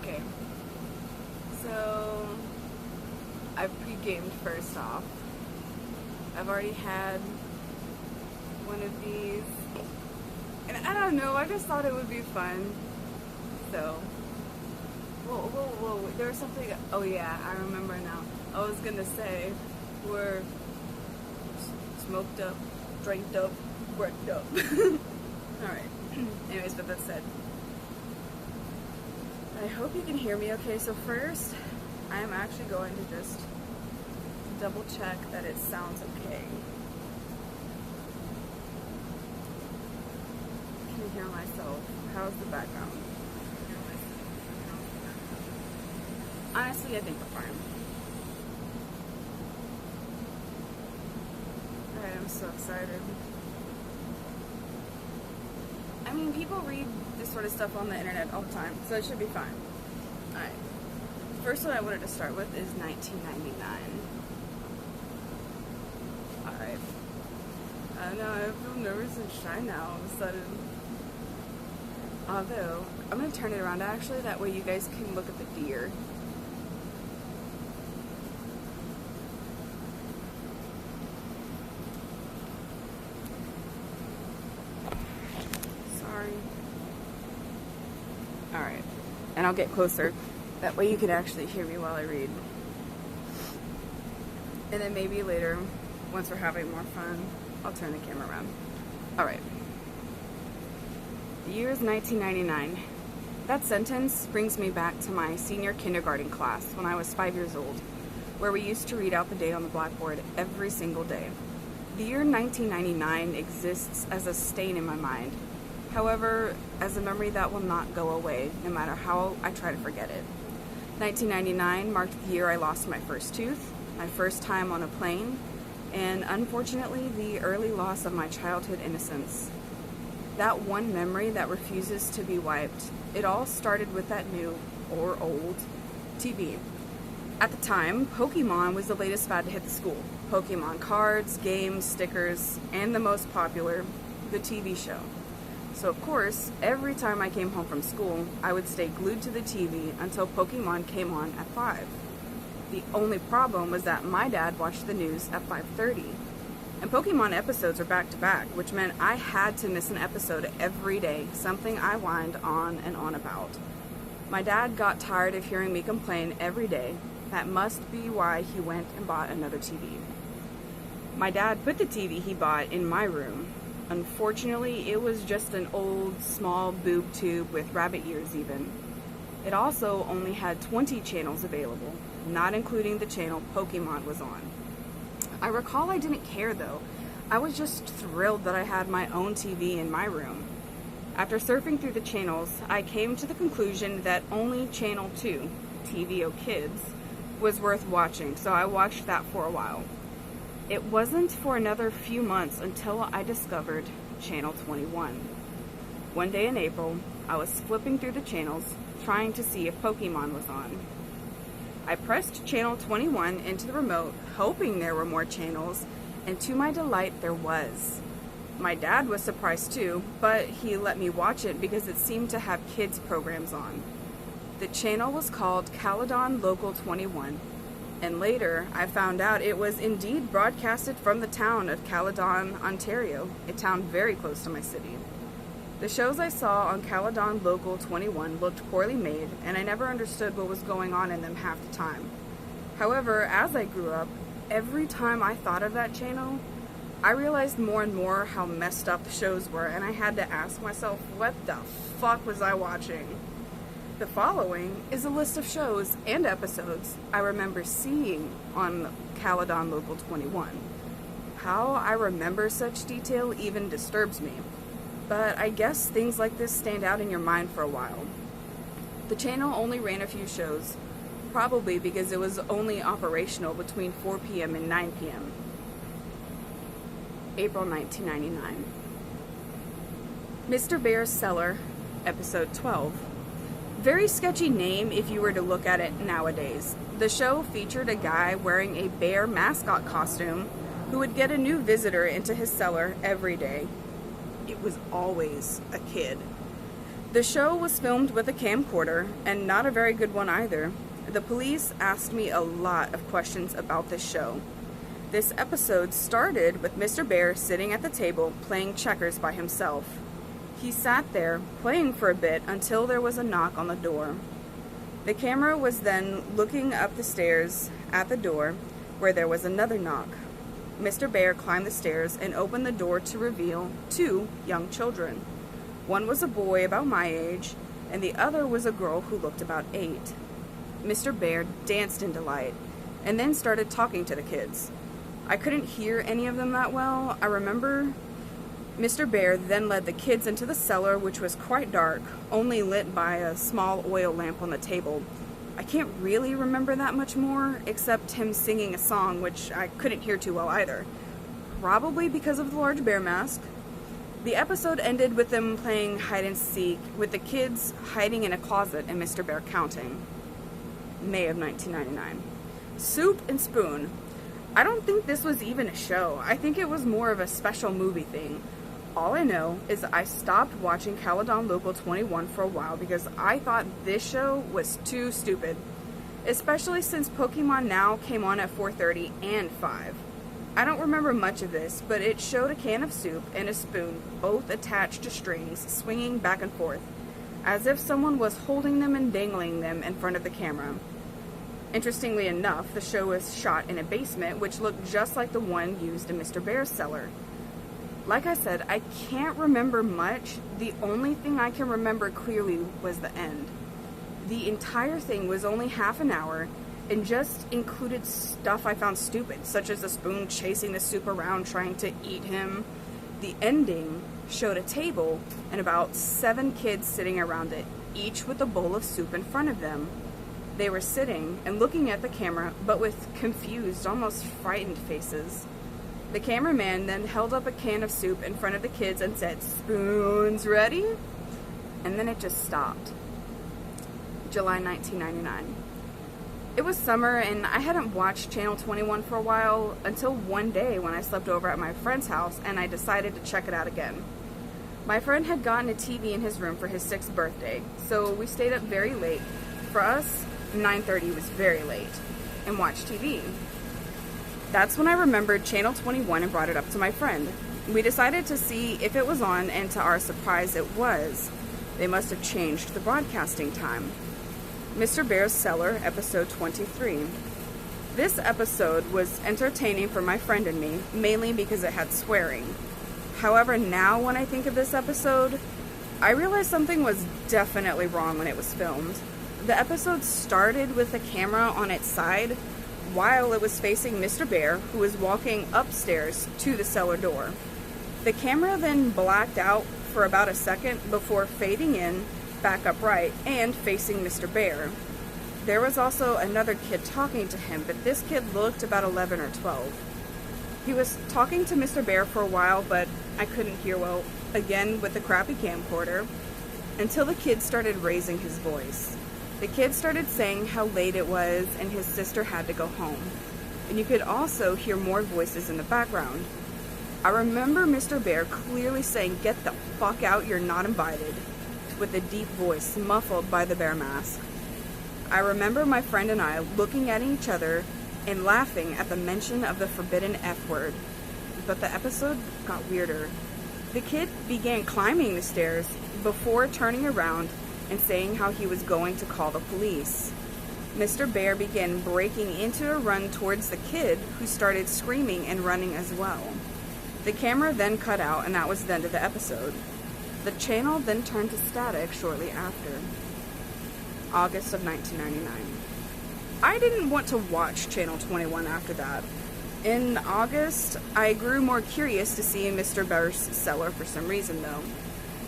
Okay. So, I've pre-gamed first off. I've already had one of these. And I don't know, I just thought it would be fun. So, whoa. There was something, oh yeah, I remember now. I was gonna say, we're smoked up, dranked up, worked up. Alright. Anyways, with that said, I hope you can hear me okay. So first, I'm actually going to just double check that it sounds okay. Can you hear myself? How's the background? Honestly, I think we're fine. Alright, I'm so excited. I mean, people read this sort of stuff on the internet all the time, so it should be fine. Alright. First one I wanted to start with is 1999. Alright. I know, I feel nervous and shy now all of a sudden. Although, I'm going to turn it around actually, that way you guys can look at the deer. Alright, and I'll get closer. That way you can actually hear me while I read. And then maybe later, once we're having more fun, I'll turn the camera around. Alright. The year is 1999. That sentence brings me back to my senior kindergarten class when I was 5 years old, where we used to read out the date on the blackboard every single day. The year 1999 exists as a stain in my mind. However, as a memory that will not go away, no matter how I try to forget it. 1999 marked the year I lost my first tooth, my first time on a plane, and unfortunately, the early loss of my childhood innocence. That one memory that refuses to be wiped. It all started with that new, or old, TV. At the time, Pokemon was the latest fad to hit the school. Pokemon cards, games, stickers, and the most popular, the TV show. So of course, every time I came home from school, I would stay glued to the TV until Pokemon came on at 5. The only problem was that my dad watched the news at 5:30. And Pokemon episodes are back to back, which meant I had to miss an episode every day, something I whined on and on about. My dad got tired of hearing me complain every day. That must be why he went and bought another TV. My dad put the TV he bought in my room. Unfortunately, it was just an old, small boob tube with rabbit ears even. It also only had 20 channels available, not including the channel Pokemon was on. I recall I didn't care though. I was just thrilled that I had my own TV in my room. After surfing through the channels, I came to the conclusion that only Channel 2, TVO Kids, was worth watching, so I watched that for a while. It wasn't for another few months until I discovered Channel 21. One day in April, I was flipping through the channels, trying to see if Pokemon was on. I pressed Channel 21 into the remote, hoping there were more channels, and to my delight, there was. My dad was surprised too, but he let me watch it because it seemed to have kids' programs on. The channel was called Caledon Local 21. And later, I found out it was indeed broadcasted from the town of Caledon, Ontario, a town very close to my city. The shows I saw on Caledon Local 21 looked poorly made, and I never understood what was going on in them half the time. However, as I grew up, every time I thought of that channel, I realized more and more how messed up the shows were, and I had to ask myself, what the fuck was I watching? The following is a list of shows and episodes I remember seeing on Caledon Local 21. How I remember such detail even disturbs me, but I guess things like this stand out in your mind for a while. The channel only ran a few shows, probably because it was only operational between 4 p.m. and 9 p.m. April 1999. Mr. Bear's Cellar, Episode 12. Very sketchy name if you were to look at it nowadays. The show featured a guy wearing a bear mascot costume who would get a new visitor into his cellar every day. It was always a kid. The show was filmed with a camcorder, and not a very good one either. The police asked me a lot of questions about this show. This episode started with Mr. Bear sitting at the table playing checkers by himself. He sat there playing for a bit until there was a knock on the door. The camera was then looking up the stairs at the door where there was another knock. Mr. Bear climbed the stairs and opened the door to reveal 2 young children. One was a boy about my age, and the other was a girl who looked about 8. Mr. Bear danced in delight, and then started talking to the kids. I couldn't hear any of them that well. I remember Mr. Bear then led the kids into the cellar, which was quite dark, only lit by a small oil lamp on the table. I can't really remember that much more, except him singing a song, which I couldn't hear too well either. Probably because of the large bear mask. The episode ended with them playing hide and seek, with the kids hiding in a closet and Mr. Bear counting. May of 1999. Soup and Spoon. I don't think this was even a show. I think it was more of a special movie thing. All I know is I stopped watching Caledon Local 21 for a while because I thought this show was too stupid. Especially since Pokemon Now came on at 4:30 and 5. I don't remember much of this, but it showed a can of soup and a spoon, both attached to strings, swinging back and forth, as if someone was holding them and dangling them in front of the camera. Interestingly enough, the show was shot in a basement, which looked just like the one used in Mr. Bear's cellar. Like I said, I can't remember much. The only thing I can remember clearly was the end. The entire thing was only half an hour and just included stuff I found stupid, such as the spoon chasing the soup around trying to eat him. The ending showed a table and about 7 kids sitting around it, each with a bowl of soup in front of them. They were sitting and looking at the camera, but with confused, almost frightened faces. The cameraman then held up a can of soup in front of the kids and said, "Spoons ready?" And then it just stopped. July 1999. It was summer and I hadn't watched Channel 21 for a while until one day when I slept over at my friend's house and I decided to check it out again. My friend had gotten a TV in his room for his 6th birthday, so we stayed up very late. For us, 9:30 was very late, and watched TV. That's when I remembered Channel 21 and brought it up to my friend. We decided to see if it was on, and to our surprise it was. They must have changed the broadcasting time. Mr. Bear's Cellar, episode 23. This episode was entertaining for my friend and me, mainly because it had swearing. However, now when I think of this episode, I realize something was definitely wrong when it was filmed. The episode started with the camera on its side while it was facing Mr. Bear, who was walking upstairs to the cellar door. The camera then blacked out for about a second before fading in, back upright, and facing Mr. Bear. There was also another kid talking to him, but this kid looked about 11 or 12. He was talking to Mr. Bear for a while, but I couldn't hear well, again with the crappy camcorder, until the kid started raising his voice. The kid started saying how late it was and his sister had to go home. And you could also hear more voices in the background. I remember Mr. Bear clearly saying, "Get the fuck out, you're not invited," with a deep voice muffled by the bear mask. I remember my friend and I looking at each other and laughing at the mention of the forbidden F word. But the episode got weirder. The kid began climbing the stairs before turning around and saying how he was going to call the police. Mr. Bear began breaking into a run towards the kid, who started screaming and running as well. The camera then cut out, and that was the end of the episode. The channel then turned to static shortly after. August of 1999. I didn't want to watch Channel 21 after that. In August, I grew more curious to see Mr. Bear's Cellar for some reason though.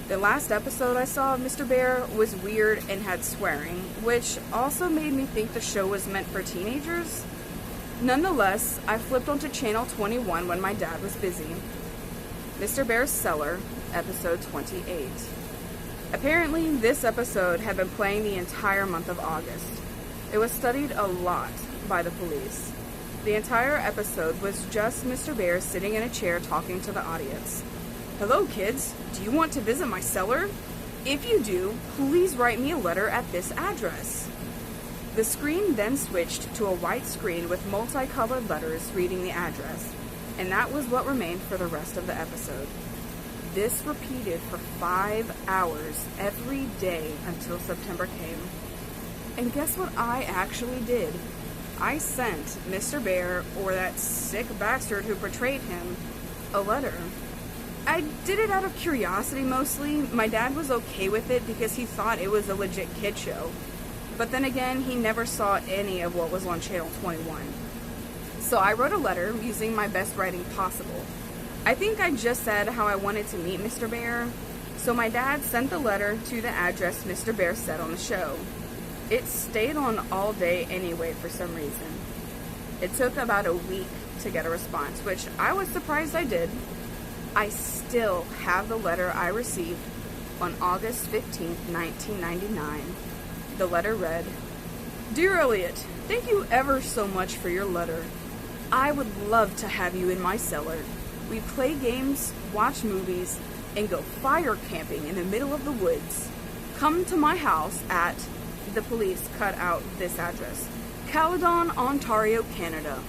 The last episode I saw of Mr. Bear was weird and had swearing, which also made me think the show was meant for teenagers. Nonetheless, I flipped onto Channel 21 when my dad was busy. Mr. Bear's Cellar, episode 28. Apparently, this episode had been playing the entire month of August. It was studied a lot by the police. The entire episode was just Mr. Bear sitting in a chair talking to the audience. "Hello, kids. Do you want to visit my cellar?" If you do, please write me a letter at this address. The screen then switched to a white screen with multicolored letters reading the address, and that was what remained for the rest of the episode. This repeated for 5 hours every day until September came. And guess what I actually did? I sent Mr. Bear, or that sick bastard who portrayed him, a letter. I did it out of curiosity mostly. My dad was okay with it because he thought it was a legit kid show. But then again, he never saw any of what was on Channel 21. So I wrote a letter using my best writing possible. I think I just said how I wanted to meet Mr. Bear, so my dad sent the letter to the address Mr. Bear said on the show. It stayed on all day anyway for some reason. It took about a week to get a response, which I was surprised I did. I still have the letter I received on August 15th, 1999. The letter read, "Dear Elliot, thank you ever so much for your letter. I would love to have you in my cellar. We play games, watch movies, and go fire camping in the middle of the woods. Come to my house at," the police cut out this address, "Caledon, Ontario, Canada.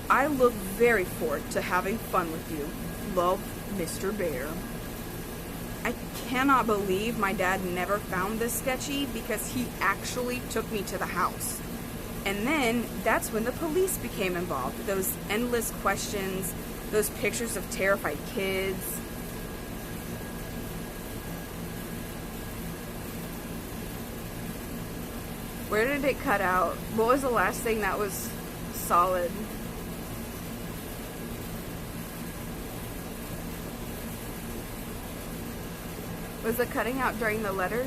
I look very forward to having fun with you. Love, Mr. Bear." I cannot believe my dad never found this sketchy because he actually took me to the house. And then that's when the police became involved. Those endless questions, those pictures of terrified kids. Where did it cut out? What was the last thing that was solid? Was it cutting out during the letter?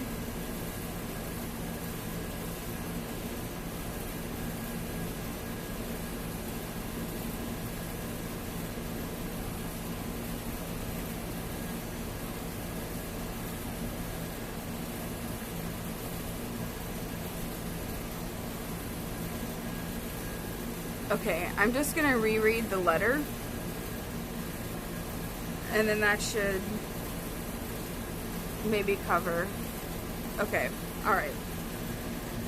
Okay, I'm just gonna reread the letter, and then that should maybe cover. Okay, alright.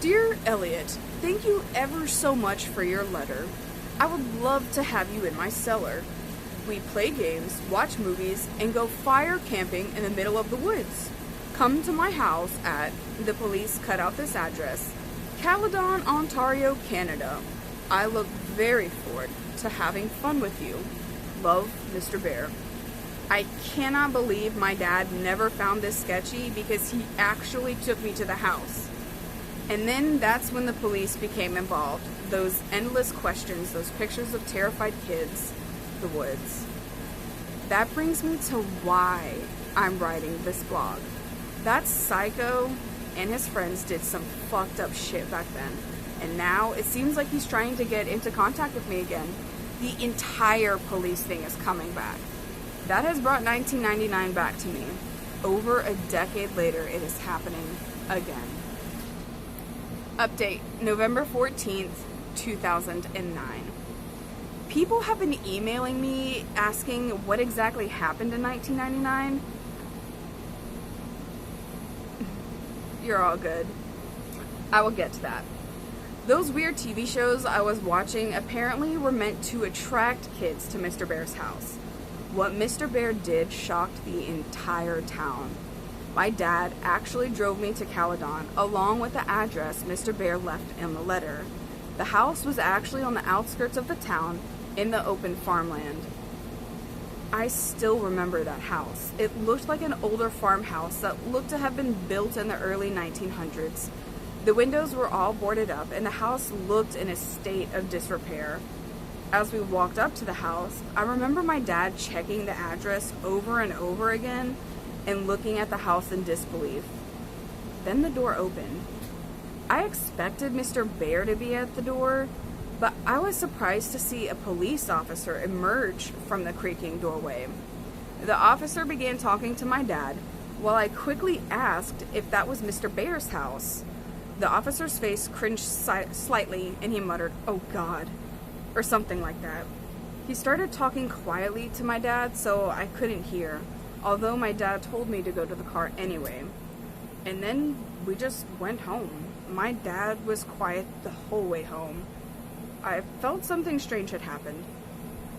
"Dear Elliot, thank you ever so much for your letter. I would love to have you in my cellar. We play games, watch movies, and go fire camping in the middle of the woods. Come to my house at," the police cut out this address, "Caledon, Ontario, Canada. I look very forward to having fun with you. Love, Mr. Bear." I cannot believe my dad never found this sketchy because he actually took me to the house. And then that's when the police became involved. Those endless questions, those pictures of terrified kids, the woods. That brings me to why I'm writing this blog. That psycho and his friends did some fucked up shit back then. And now it seems like he's trying to get into contact with me again. The entire police thing is coming back. That has brought 1999 back to me. Over a decade later, it is happening again. Update, November 14th, 2009. People have been emailing me asking what exactly happened in 1999. You're all good. I will get to that. Those weird TV shows I was watching apparently were meant to attract kids to Mr. Bear's house. What Mr. Bear did shocked the entire town. My dad actually drove me to Caledon along with the address Mr. Bear left in the letter. The house was actually on the outskirts of the town in the open farmland. I still remember that house. It looked like an older farmhouse that looked to have been built in the early 1900s. The windows were all boarded up and the house looked in a state of disrepair. As we walked up to the house, I remember my dad checking the address over and over again and looking at the house in disbelief. Then the door opened. I expected Mr. Bear to be at the door, but I was surprised to see a police officer emerge from the creaking doorway. The officer began talking to my dad while I quickly asked if that was Mr. Bear's house. The officer's face cringed slightly and he muttered, "Oh God," or something like that. He started talking quietly to my dad so I couldn't hear, although my dad told me to go to the car anyway. And then we just went home. My dad was quiet the whole way home. I felt something strange had happened.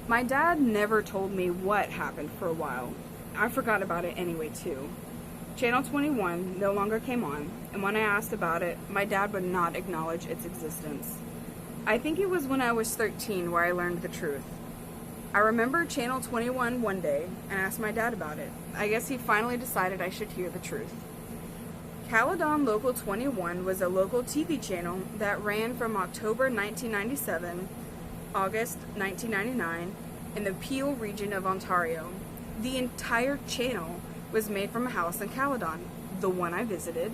My dad never told me what happened for a while. I forgot about it anyway, too. Channel 21 no longer came on, and when I asked about it, my dad would not acknowledge its existence. I think it was when I was 13 where I learned the truth. I remember Channel 21 one day and asked my dad about it. I guess he finally decided I should hear the truth. Caledon Local 21 was a local TV channel that ran from October 1997, August 1999, in the Peel region of Ontario. The entire channel was made from a house in Caledon, the one I visited,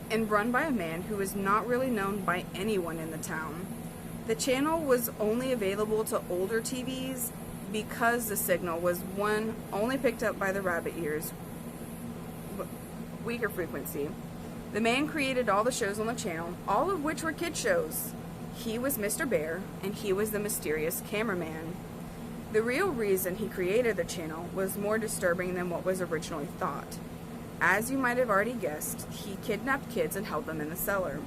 and run by a man who was not really known by anyone in the town. The channel was only available to older TVs because the signal was only picked up by the rabbit ears, weaker frequency. The man created all the shows on the channel, all of which were kid shows. He was Mr. Bear, and he was the mysterious cameraman. The real reason he created the channel was more disturbing than what was originally thought. As you might have already guessed, he kidnapped kids and held them in the cellar.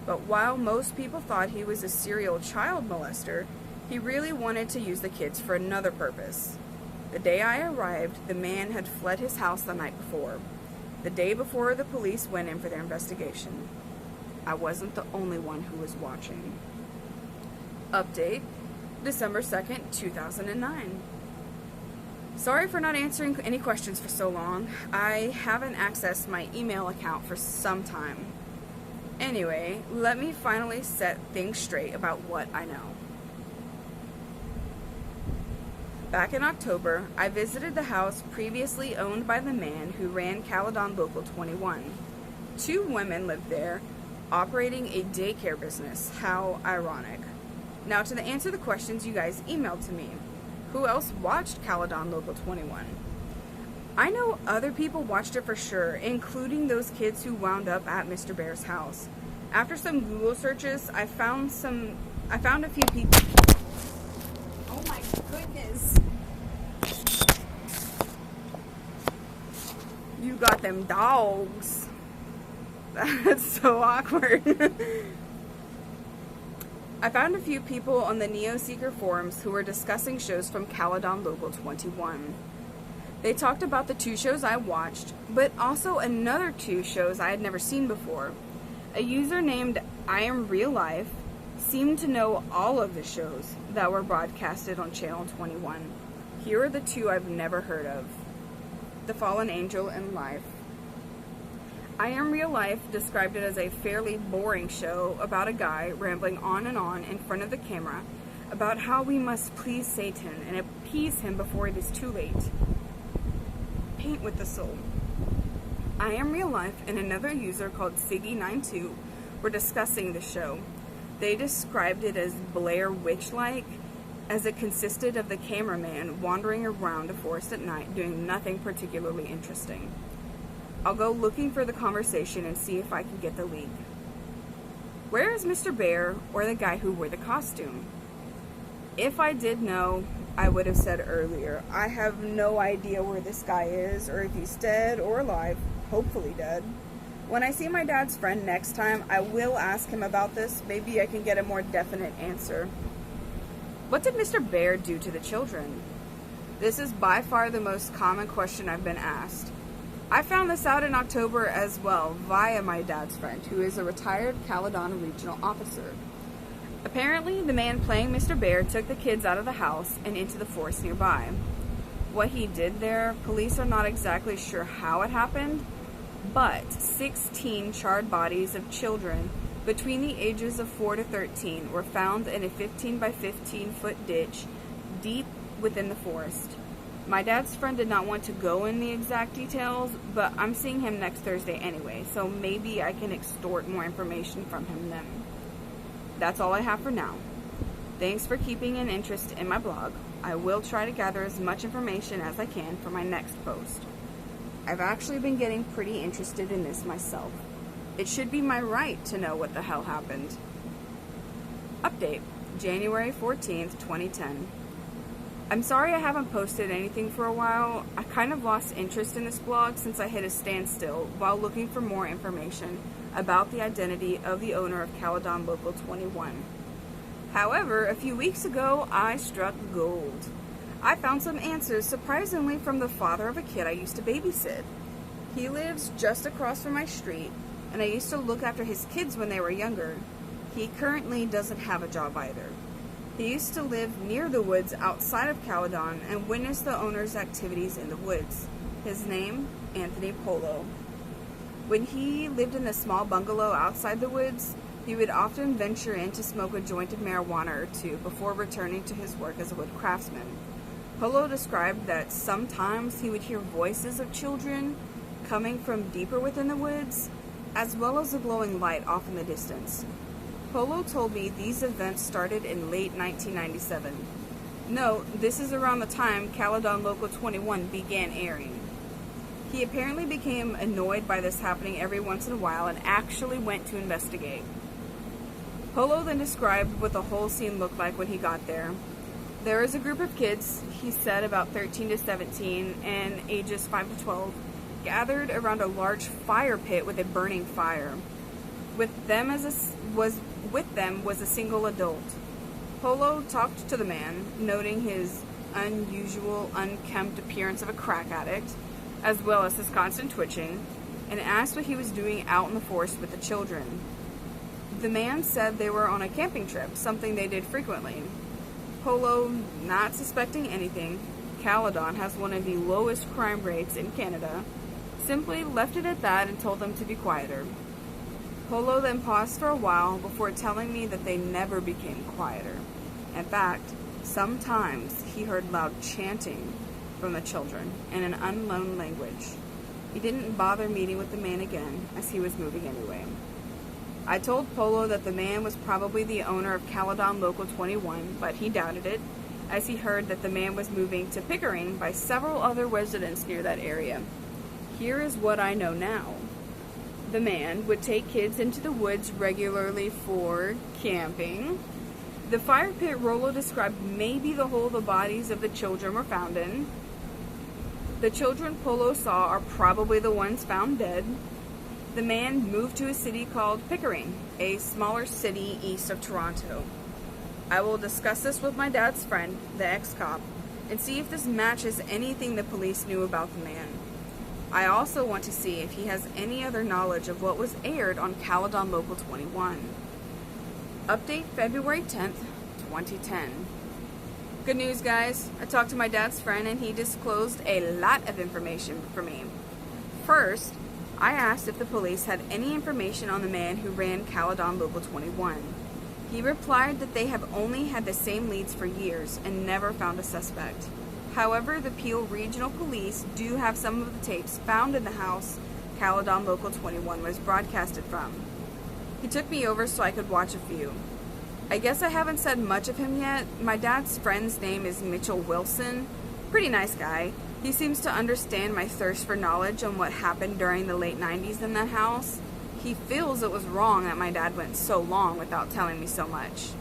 But while most people thought he was a serial child molester, he really wanted to use the kids for another purpose. The day I arrived, the man had fled his house the night before, the day before the police went in for their investigation. I wasn't the only one who was watching. Update, December 2nd, 2009. Sorry for not answering any questions for so long. I haven't accessed my email account for some time. Anyway, let me finally set things straight about what I know. Back in October, I visited the house previously owned by the man who ran Caledon Local 21. 2 women lived there, operating a daycare business. How ironic. Now to answer the questions you guys emailed to me. Who else watched Caledon Local 21? I know other people watched it for sure, including those kids who wound up at Mr. Bear's house. After some Google searches, I found a few people. Oh my goodness. You got them dogs. That's so awkward. I found a few people on the Neo-Seeker forums who were discussing shows from Caledon Local 21. They talked about the 2 shows I watched, but also another 2 shows I had never seen before. A user named I Am Real Life seemed to know all of the shows that were broadcasted on Channel 21. Here are the 2 I've never heard of. The Fallen Angel and Life. I Am Real Life described it as a fairly boring show about a guy rambling on in front of the camera about how we must please Satan and appease him before it is too late. Paint with the soul. I Am Real Life and another user called Siggy92 were discussing the show. They described it as Blair Witch-like, as it consisted of the cameraman wandering around a forest at night doing nothing particularly interesting. I'll go looking for the conversation and see if I can get the link. Where is Mr. Bear or the guy who wore the costume? If I did know, I would have said earlier. I have no idea where this guy is or if he's dead or alive, hopefully dead. When I see my dad's friend next time, I will ask him about this. Maybe I can get a more definite answer. What did Mr. Bear do to the children? This is by far the most common question I've been asked. I found this out in October as well, via my dad's friend, who is a retired Caledon regional officer. Apparently, the man playing Mr. Bear took the kids out of the house and into the forest nearby. What he did there, police are not exactly sure how it happened, but 16 charred bodies of children between the ages of 4 to 13 were found in a 15 by 15 foot ditch deep within the forest. My dad's friend did not want to go in the exact details, but I'm seeing him next Thursday anyway, so maybe I can extort more information from him then. That's all I have for now. Thanks for keeping an interest in my blog. I will try to gather as much information as I can for my next post. I've actually been getting pretty interested in this myself. It should be my right to know what the hell happened. Update, January 14th, 2010. I'm sorry I haven't posted anything for a while. I kind of lost interest in this blog since I hit a standstill while looking for more information about the identity of the owner of Caledon Local 21. However, a few weeks ago, I struck gold. I found some answers, surprisingly, from the father of a kid I used to babysit. He lives just across from my street, and I used to look after his kids when they were younger. He currently doesn't have a job either. He used to live near the woods outside of Caledon and witnessed the owner's activities in the woods. His name, Anthony Polo. When he lived in a small bungalow outside the woods, he would often venture in to smoke a joint of marijuana or two before returning to his work as a wood craftsman. Polo described that sometimes he would hear voices of children coming from deeper within the woods, as well as a glowing light off in the distance. Polo told me these events started in late 1997. Note, this is around the time Caledon Local 21 began airing. He apparently became annoyed by this happening every once in a while and actually went to investigate. Polo then described what the whole scene looked like when he got there. There was a group of kids, he said about 13 to 17 and ages 5 to 12, gathered around a large fire pit with a burning fire. With them was a single adult. Polo talked to the man, noting his unusual, unkempt appearance of a crack addict, as well as his constant twitching, and asked what he was doing out in the forest with the children. The man said they were on a camping trip, something they did frequently. Polo, not suspecting anything, Caledon has one of the lowest crime rates in Canada, simply left it at that and told them to be quieter. Polo then paused for a while before telling me that they never became quieter. In fact, sometimes he heard loud chanting from the children in an unknown language. He didn't bother meeting with the man again, as he was moving anyway. I told Polo that the man was probably the owner of Caledon Local 21, but he doubted it, as he heard that the man was moving to Pickering by several other residents near that area. Here is what I know now. The man would take kids into the woods regularly for camping. The fire pit Rollo described may be the hole the bodies of the children were found in. The children Polo saw are probably the ones found dead. The man moved to a city called Pickering, a smaller city east of Toronto. I will discuss this with my dad's friend, the ex-cop, and see if this matches anything the police knew about the man. I also want to see if he has any other knowledge of what was aired on Caledon Local 21. Update February 10th, 2010. Good news, guys. I talked to my dad's friend and he disclosed a lot of information for me. First, I asked if the police had any information on the man who ran Caledon Local 21. He replied that they have only had the same leads for years and never found a suspect. However, the Peel Regional Police do have some of the tapes found in the house Caledon Local 21 was broadcasted from. He took me over so I could watch a few. I guess I haven't said much of him yet. My dad's friend's name is Mitchell Wilson. Pretty nice guy. He seems to understand my thirst for knowledge on what happened during the late 90s in that house. He feels it was wrong that my dad went so long without telling me so much.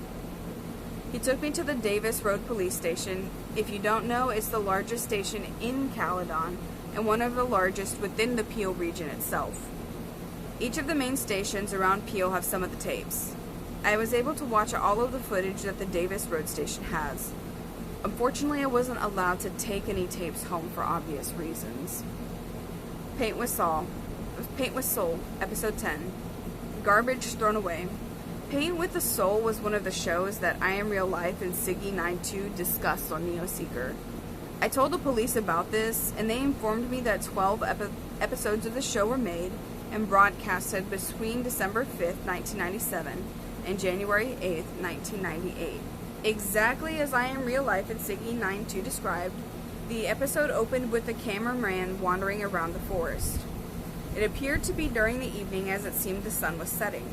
He took me to the Davis Road Police Station. If you don't know, it's the largest station in Caledon and one of the largest within the Peel region itself. Each of the main stations around Peel have some of the tapes. I was able to watch all of the footage that the Davis Road Station has. Unfortunately, I wasn't allowed to take any tapes home for obvious reasons. Paint with Soul, Episode 10. Garbage Thrown Away. Paint with the Soul was one of the shows that I Am Real Life and Siggy 92 discussed on Neoseeker. I told the police about this, and they informed me that 12 episodes of the show were made and broadcasted between December 5th, 1997 and January 8th, 1998. Exactly as I Am Real Life and Siggy 92 described, the episode opened with the cameraman wandering around the forest. It appeared to be during the evening as it seemed the sun was setting.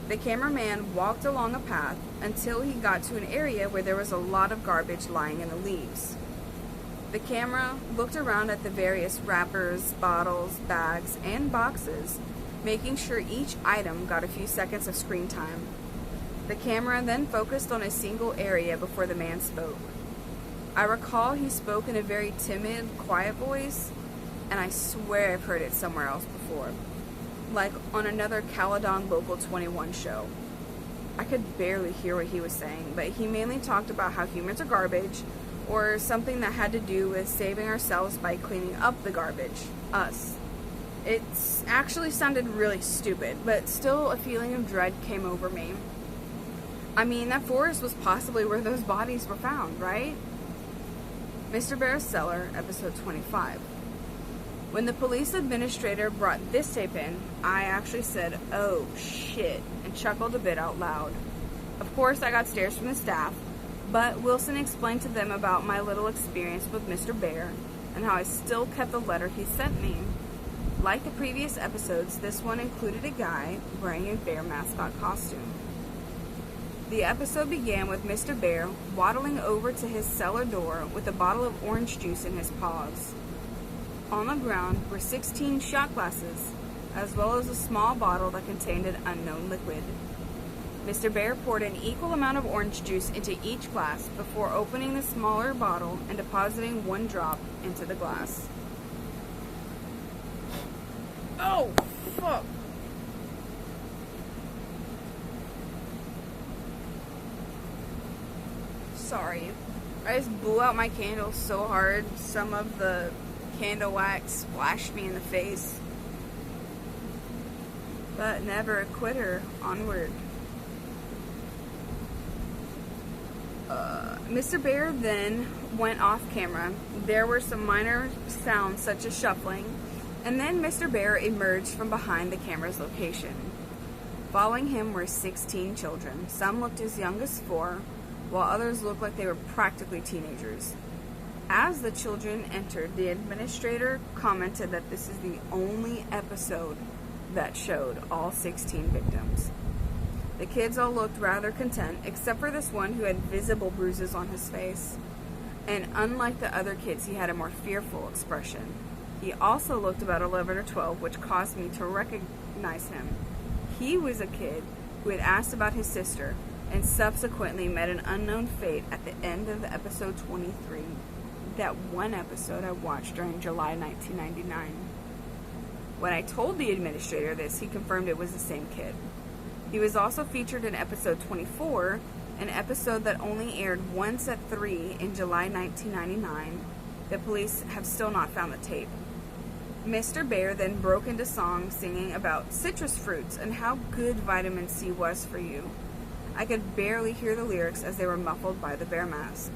The cameraman walked along a path until he got to an area where there was a lot of garbage lying in the leaves. The camera looked around at the various wrappers, bottles, bags, and boxes, making sure each item got a few seconds of screen time. The camera then focused on a single area before the man spoke. I recall he spoke in a very timid, quiet voice, and I swear I've heard it somewhere else before, like on another Caledon Local 21 show. I could barely hear what he was saying, but he mainly talked about how humans are garbage, or something that had to do with saving ourselves by cleaning up the garbage, us. It actually sounded really stupid, but still a feeling of dread came over me. I mean, that forest was possibly where those bodies were found, right? Mr. Bear's Cellar, episode 25. When the police administrator brought this tape in, I actually said, "Oh shit," and chuckled a bit out loud. Of course, I got stares from the staff, but Wilson explained to them about my little experience with Mr. Bear and how I still kept the letter he sent me. Like the previous episodes, this one included a guy wearing a bear mascot costume. The episode began with Mr. Bear waddling over to his cellar door with a bottle of orange juice in his paws. On the ground were 16 shot glasses, as well as a small bottle that contained an unknown liquid. Mr. Bear poured an equal amount of orange juice into each glass before opening the smaller bottle and depositing one drop into the glass. Oh, fuck. Sorry. I just blew out my candle so hard, some of the candle wax splashed me in the face. But never a quitter, onward. Mr. Bear then went off camera. There were some minor sounds such as shuffling, and then Mr. Bear emerged from behind the camera's location. Following him were 16 children. Some looked as young as 4, while others looked like they were practically teenagers. As the children entered, the administrator commented that this is the only episode that showed all 16 victims. The kids all looked rather content, except for this one who had visible bruises on his face. And unlike the other kids, he had a more fearful expression. He also looked about 11 or 12, which caused me to recognize him. He was a kid who had asked about his sister and subsequently met an unknown fate at the end of episode 23, that one episode I watched during July 1999. When I told the administrator this, he confirmed it was the same kid. He was also featured in episode 24, an episode that only aired once at 3 in July 1999. The police have still not found the tape. Mr. Bear then broke into song singing about citrus fruits and how good vitamin C was for you. I could barely hear the lyrics as they were muffled by the bear mask.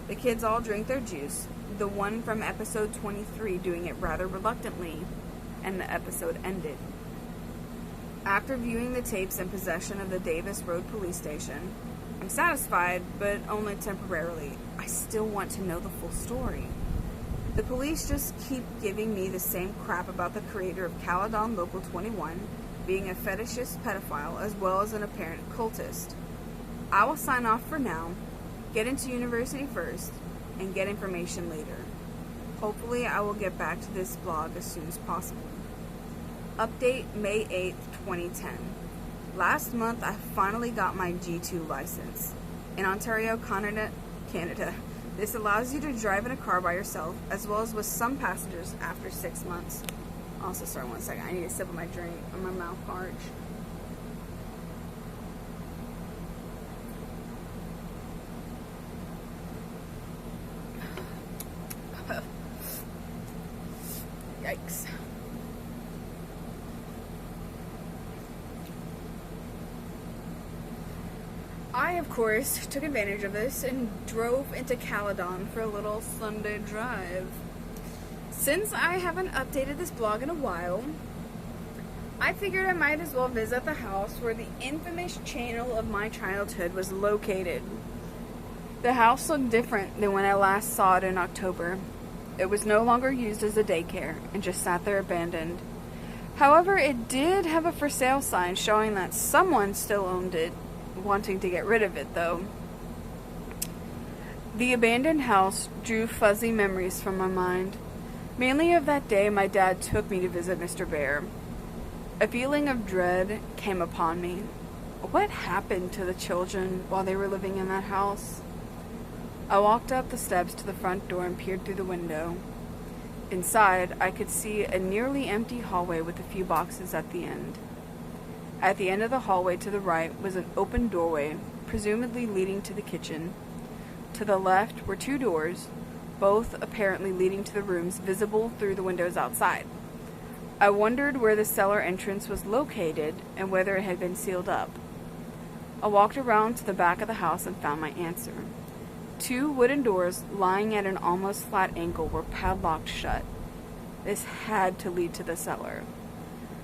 The kids all drank their juice, the one from episode 23 doing it rather reluctantly, and the episode ended. After viewing the tapes in possession of the Davis Road Police Station, I'm satisfied, but only temporarily. I still want to know the full story. The police just keep giving me the same crap about the creator of Caledon Local 21 being a fetishist pedophile as well as an apparent cultist. I will sign off for now, get into university first, and get information later. Hopefully I will get back to this blog as soon as possible. Update May 8th, 2010. Last month I finally got my G2 license. In Ontario, Canada, this allows you to drive in a car by yourself as well as with some passengers after 6 months. Also, sorry, 1 second. I need a sip of my drink or my mouth parched. Yikes. I, of course, took advantage of this and drove into Caledon for a little Sunday drive. Since I haven't updated this blog in a while, I figured I might as well visit the house where the infamous channel of my childhood was located. The house looked different than when I last saw it in October. It was no longer used as a daycare and just sat there abandoned. However, it did have a for sale sign showing that someone still owned it, wanting to get rid of it though. The abandoned house drew fuzzy memories from my mind, mainly of that day my dad took me to visit Mr. Bear. A feeling of dread came upon me. What happened to the children while they were living in that house? I walked up the steps to the front door and peered through the window. Inside, I could see a nearly empty hallway with a few boxes at the end. At the end of the hallway to the right was an open doorway, presumably leading to the kitchen. To the left were two doors, both apparently leading to the rooms visible through the windows outside. I wondered where the cellar entrance was located and whether it had been sealed up. I walked around to the back of the house and found my answer. Two wooden doors lying at an almost flat angle were padlocked shut. This had to lead to the cellar.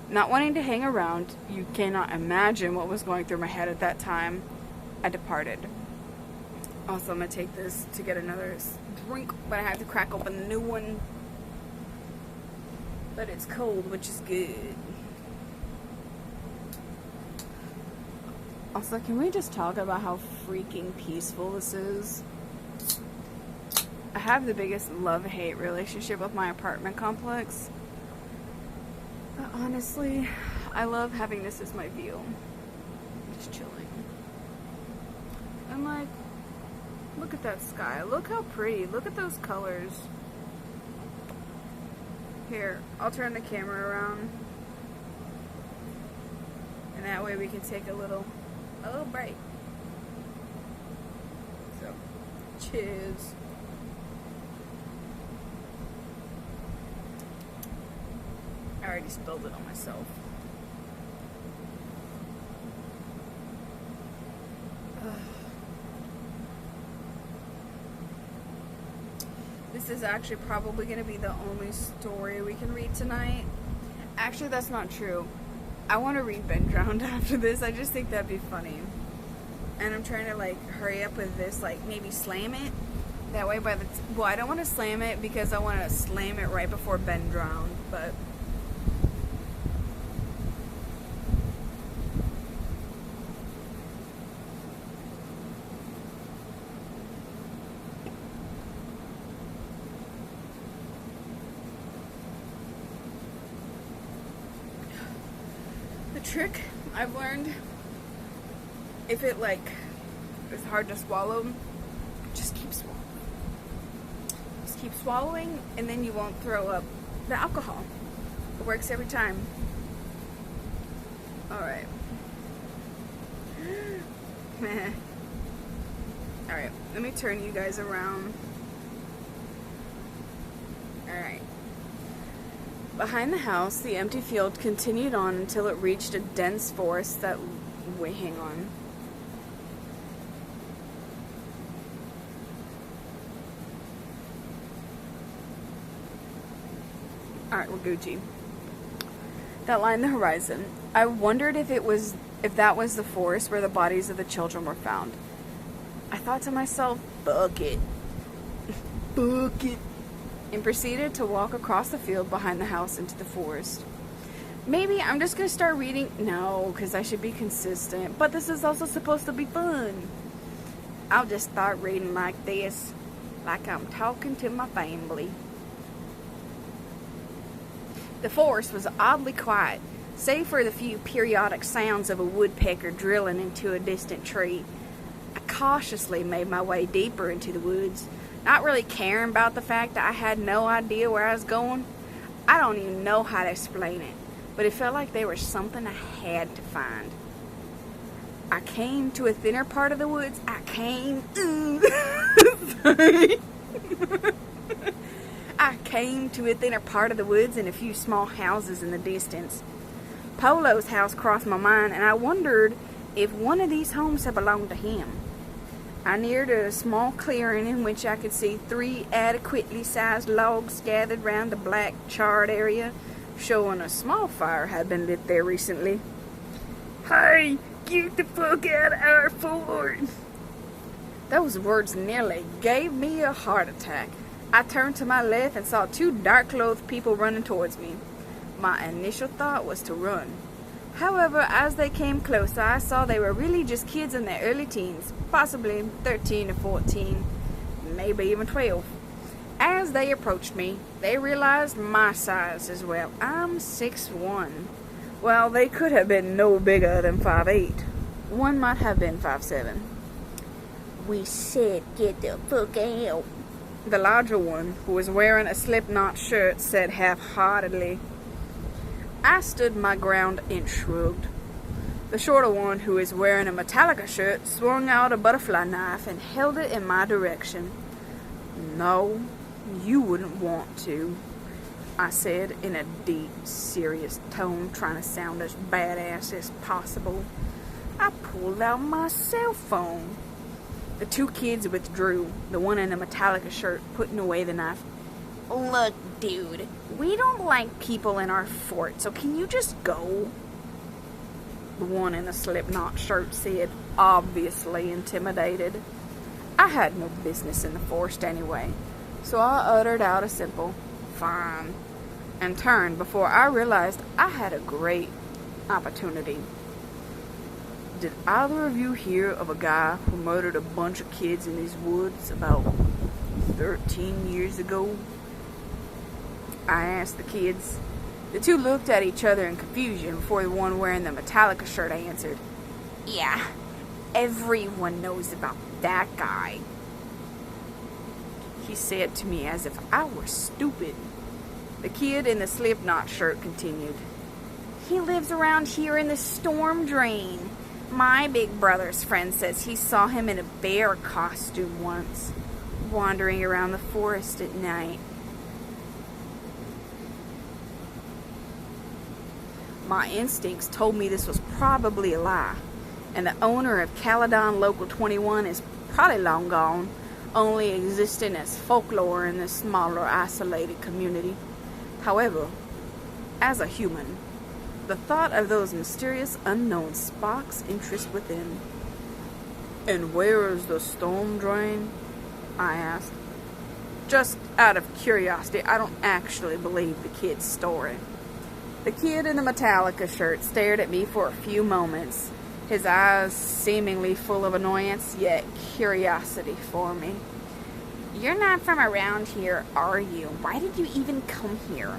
Not wanting to hang around, you cannot imagine what was going through my head at that time, I departed. Also, I'm going to take this to get another drink, but I have to crack open a new one. But it's cold, which is good. Also, can we just talk about how freaking peaceful this is? I have the biggest love-hate relationship with my apartment complex. But honestly, I love having this as my view. Just chilling. And like, look at that sky. Look how pretty. Look at those colors. Here, I'll turn the camera around. And that way we can take a little break. So, cheers. I already spilled it on myself. This is actually probably going to be the only story we can read tonight. Actually, that's not true. I want to read Ben Drowned after this. I just think that'd be funny. And I'm trying to like hurry up with this, like maybe slam it. That way by the well, I don't want to slam it because I want to slam it right before Ben Drowned, but trick I've learned, if it like is hard to swallow, just keep swallowing. Just keep swallowing and then you won't throw up the alcohol. It works every time. Alright. Alright, let me turn you guys around. Alright. Behind the house, the empty field continued on until it reached a dense forest that... Wait, hang on. Alright, we're Gucci. That lined the horizon. I wondered if that was the forest where the bodies of the children were found. I thought to myself, book it. Book it. And proceeded to walk across the field behind the house into the forest. Maybe I'm just going to start reading. No, because I should be consistent. But this is also supposed to be fun. I'll just start reading like this. Like I'm talking to my family. The forest was oddly quiet, save for the few periodic sounds of a woodpecker drilling into a distant tree. I cautiously made my way deeper into the woods, not really caring about the fact that I had no idea where I was going. I don't even know how to explain it, but it felt like there was something I had to find. I came to a thinner part of the woods. Sorry. I came to a thinner part of the woods and a few small houses in the distance. Polo's house crossed my mind, and I wondered if one of these homes had belonged to him. I neared a small clearing in which I could see 3 adequately sized logs gathered round a black charred area, showing a small fire had been lit there recently. Hey, get the fuck out of our fort! Those words nearly gave me a heart attack. I turned to my left and saw 2 dark-clothed people running towards me. My initial thought was to run. However, as they came closer, I saw they were really just kids in their early teens, possibly 13 or 14, maybe even 12. As they approached me, they realized my size as well. I'm 6'1". Well, they could have been no bigger than 5'8". One might have been 5'7". We said get the fuck out. The larger one, who was wearing a Slipknot shirt, said half-heartedly. I stood my ground and shrugged. The shorter one, who was wearing a Metallica shirt, swung out a butterfly knife and held it in my direction. No, you wouldn't want to, I said in a deep, serious tone, trying to sound as badass as possible. I pulled out my cell phone. The two kids withdrew, the one in the Metallica shirt putting away the knife. Look, dude, we don't like people in our fort, so can you just go? The one in the Slipknot shirt said, obviously intimidated. I had no business in the forest anyway, so I uttered out a simple, fine, and turned before I realized I had a great opportunity. Did either of you hear of a guy who murdered a bunch of kids in these woods about 13 years ago? I asked the kids. The two looked at each other in confusion before the one wearing the Metallica shirt answered. Yeah, everyone knows about that guy, he said to me as if I were stupid. The kid in the Slipknot shirt continued. He lives around here in the storm drain. My big brother's friend says he saw him in a bear costume once, wandering around the forest at night. My instincts told me this was probably a lie, and the owner of Caledon Local 21 is probably long gone, only existing as folklore in this smaller, isolated community. However, as a human, the thought of those mysterious unknowns sparks interest within. And where is the storm drain? I asked. Just out of curiosity, I don't actually believe the kid's story. The kid in the Metallica shirt stared at me for a few moments, his eyes seemingly full of annoyance, yet curiosity for me. You're not from around here, are you? Why did you even come here?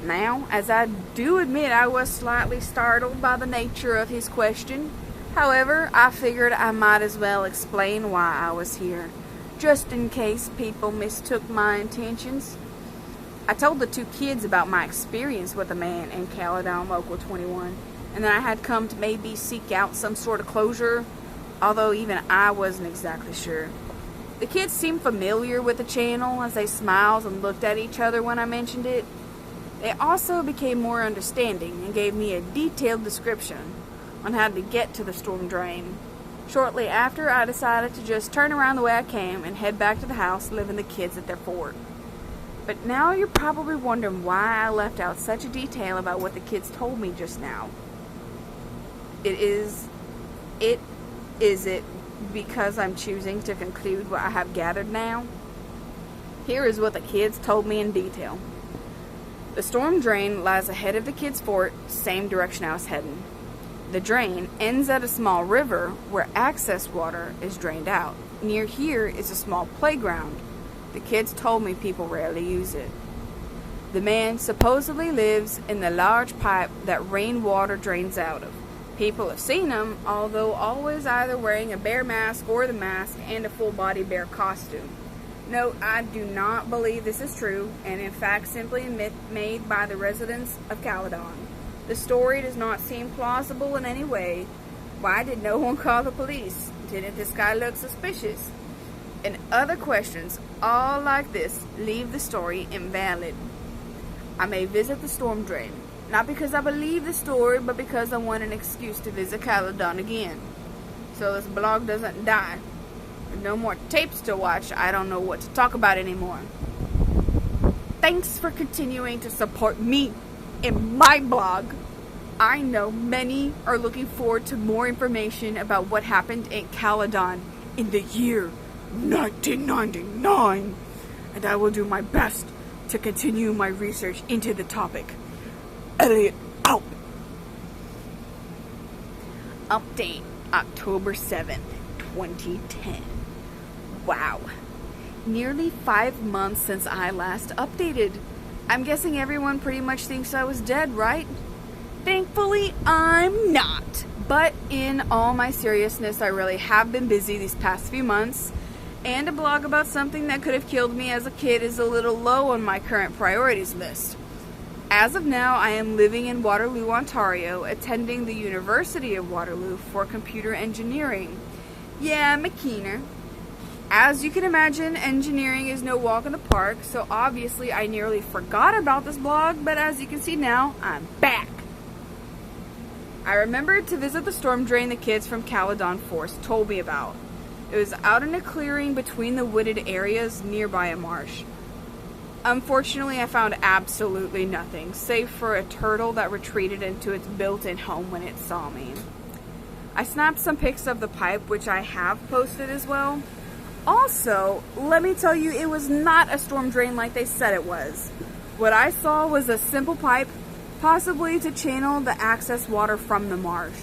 Now, as I do admit I was slightly startled by the nature of his question, however, I figured I might as well explain why I was here, just in case people mistook my intentions. I told the two kids about my experience with a man in Caledon Local 21, and that I had come to maybe seek out some sort of closure, although even I wasn't exactly sure. The kids seemed familiar with the channel as they smiled and looked at each other when I mentioned it. They also became more understanding and gave me a detailed description on how to get to the storm drain. Shortly after, I decided to just turn around the way I came and head back to the house, leaving the kids at their fort. But now you're probably wondering why I left out such a detail about what the kids told me just now. Is it because I'm choosing to conclude what I have gathered now? Here is what the kids told me in detail. The storm drain lies ahead of the kids' fort, same direction I was heading. The drain ends at a small river where access water is drained out. Near here is a small playground. The kids told me people rarely use it. The man supposedly lives in the large pipe that rainwater drains out of. People have seen him, although always either wearing a bear mask or the mask and a full-body bear costume. Note, I do not believe this is true, and in fact simply a myth made by the residents of Caledon. The story does not seem plausible in any way. Why did no one call the police? Didn't this guy look suspicious? And other questions, all like this, leave the story invalid. I may visit the storm drain, not because I believe the story, but because I want an excuse to visit Caledon again. So this blog doesn't die. With no more tapes to watch, I don't know what to talk about anymore. Thanks for continuing to support me in my blog. I know many are looking forward to more information about what happened in Caledon in the year 1999, and I will do my best to continue my research into the topic. Elliot out. Update October 7th, 2010. Wow. Nearly 5 months since I last updated. I'm guessing everyone pretty much thinks I was dead, right? Thankfully, I'm not. But in all my seriousness, I really have been busy these past few months, and a blog about something that could have killed me as a kid is a little low on my current priorities list. As of now, I am living in Waterloo, Ontario, attending the University of Waterloo for computer engineering. Yeah, I'm a keener. As you can imagine, engineering is no walk in the park, so obviously I nearly forgot about this blog, but as you can see now, I'm back. I remembered to visit the storm drain the kids from Caledon Forest told me about. It was out in a clearing between the wooded areas nearby a marsh. Unfortunately, I found absolutely nothing, save for a turtle that retreated into its built-in home when it saw me. I snapped some pics of the pipe, which I have posted as well. Also, let me tell you, it was not a storm drain like they said it was. What I saw was a simple pipe, possibly to channel the excess water from the marsh.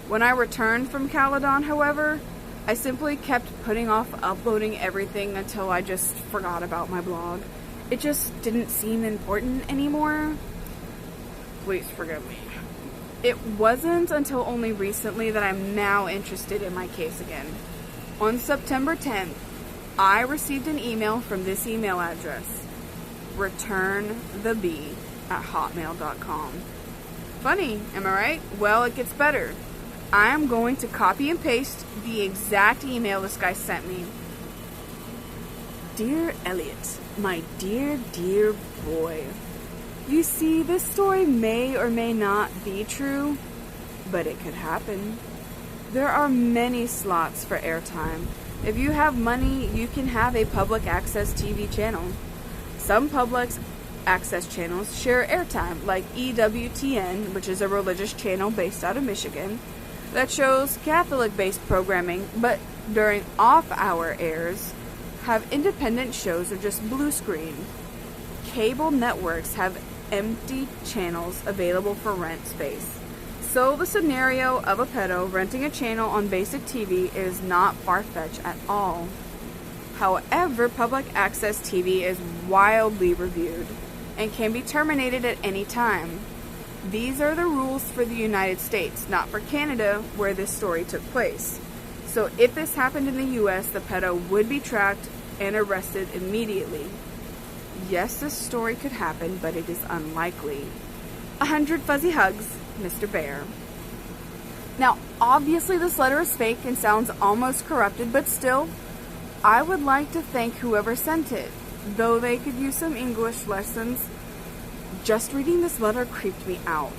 When I returned from Caledon, however, I simply kept putting off uploading everything until I just forgot about my blog. It just didn't seem important anymore. Please forgive me. It wasn't until only recently that I'm now interested in my case again. On September 10th, I received an email from this email address, returnthebee@hotmail.com. Funny, am I right? Well, it gets better. I am going to copy and paste the exact email this guy sent me. Dear Elliot, my dear, dear boy. You see, this story may or may not be true, but it could happen. There are many slots for airtime. If you have money, you can have a public access TV channel. Some public access channels share airtime, like EWTN, which is a religious channel based out of Michigan, that shows Catholic-based programming, but during off-hour airs, have independent shows or just blue screen. Cable networks have empty channels available for rent space. So the scenario of a pedo renting a channel on basic TV is not far-fetched at all. However, public access TV is wildly reviewed and can be terminated at any time. These are the rules for the United States, not for Canada, where this story took place. So if this happened in the US, the pedo would be tracked and arrested immediately. Yes, this story could happen, but it is unlikely. 100 fuzzy hugs, Mr. Bear. Now, obviously this letter is fake and sounds almost corrupted, but still, I would like to thank whoever sent it. Though they could use some English lessons, just reading this letter creeped me out.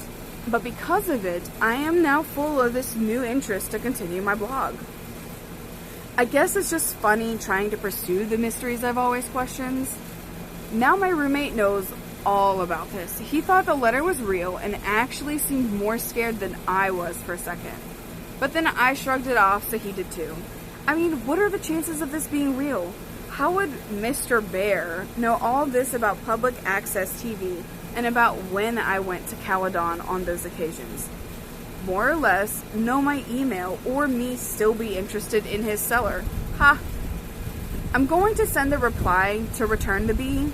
But because of it, I am now full of this new interest to continue my blog. I guess it's just funny trying to pursue the mysteries I've always questioned. Now my roommate knows all about this. He thought the letter was real and actually seemed more scared than I was for a second. But then I shrugged it off, so he did too. I mean, what are the chances of this being real? How would Mr. Bear know all this about public access TV and about when I went to Caledon on those occasions? More or less, know my email or me still be interested in his seller. Ha! I'm going to send a reply to return the bee.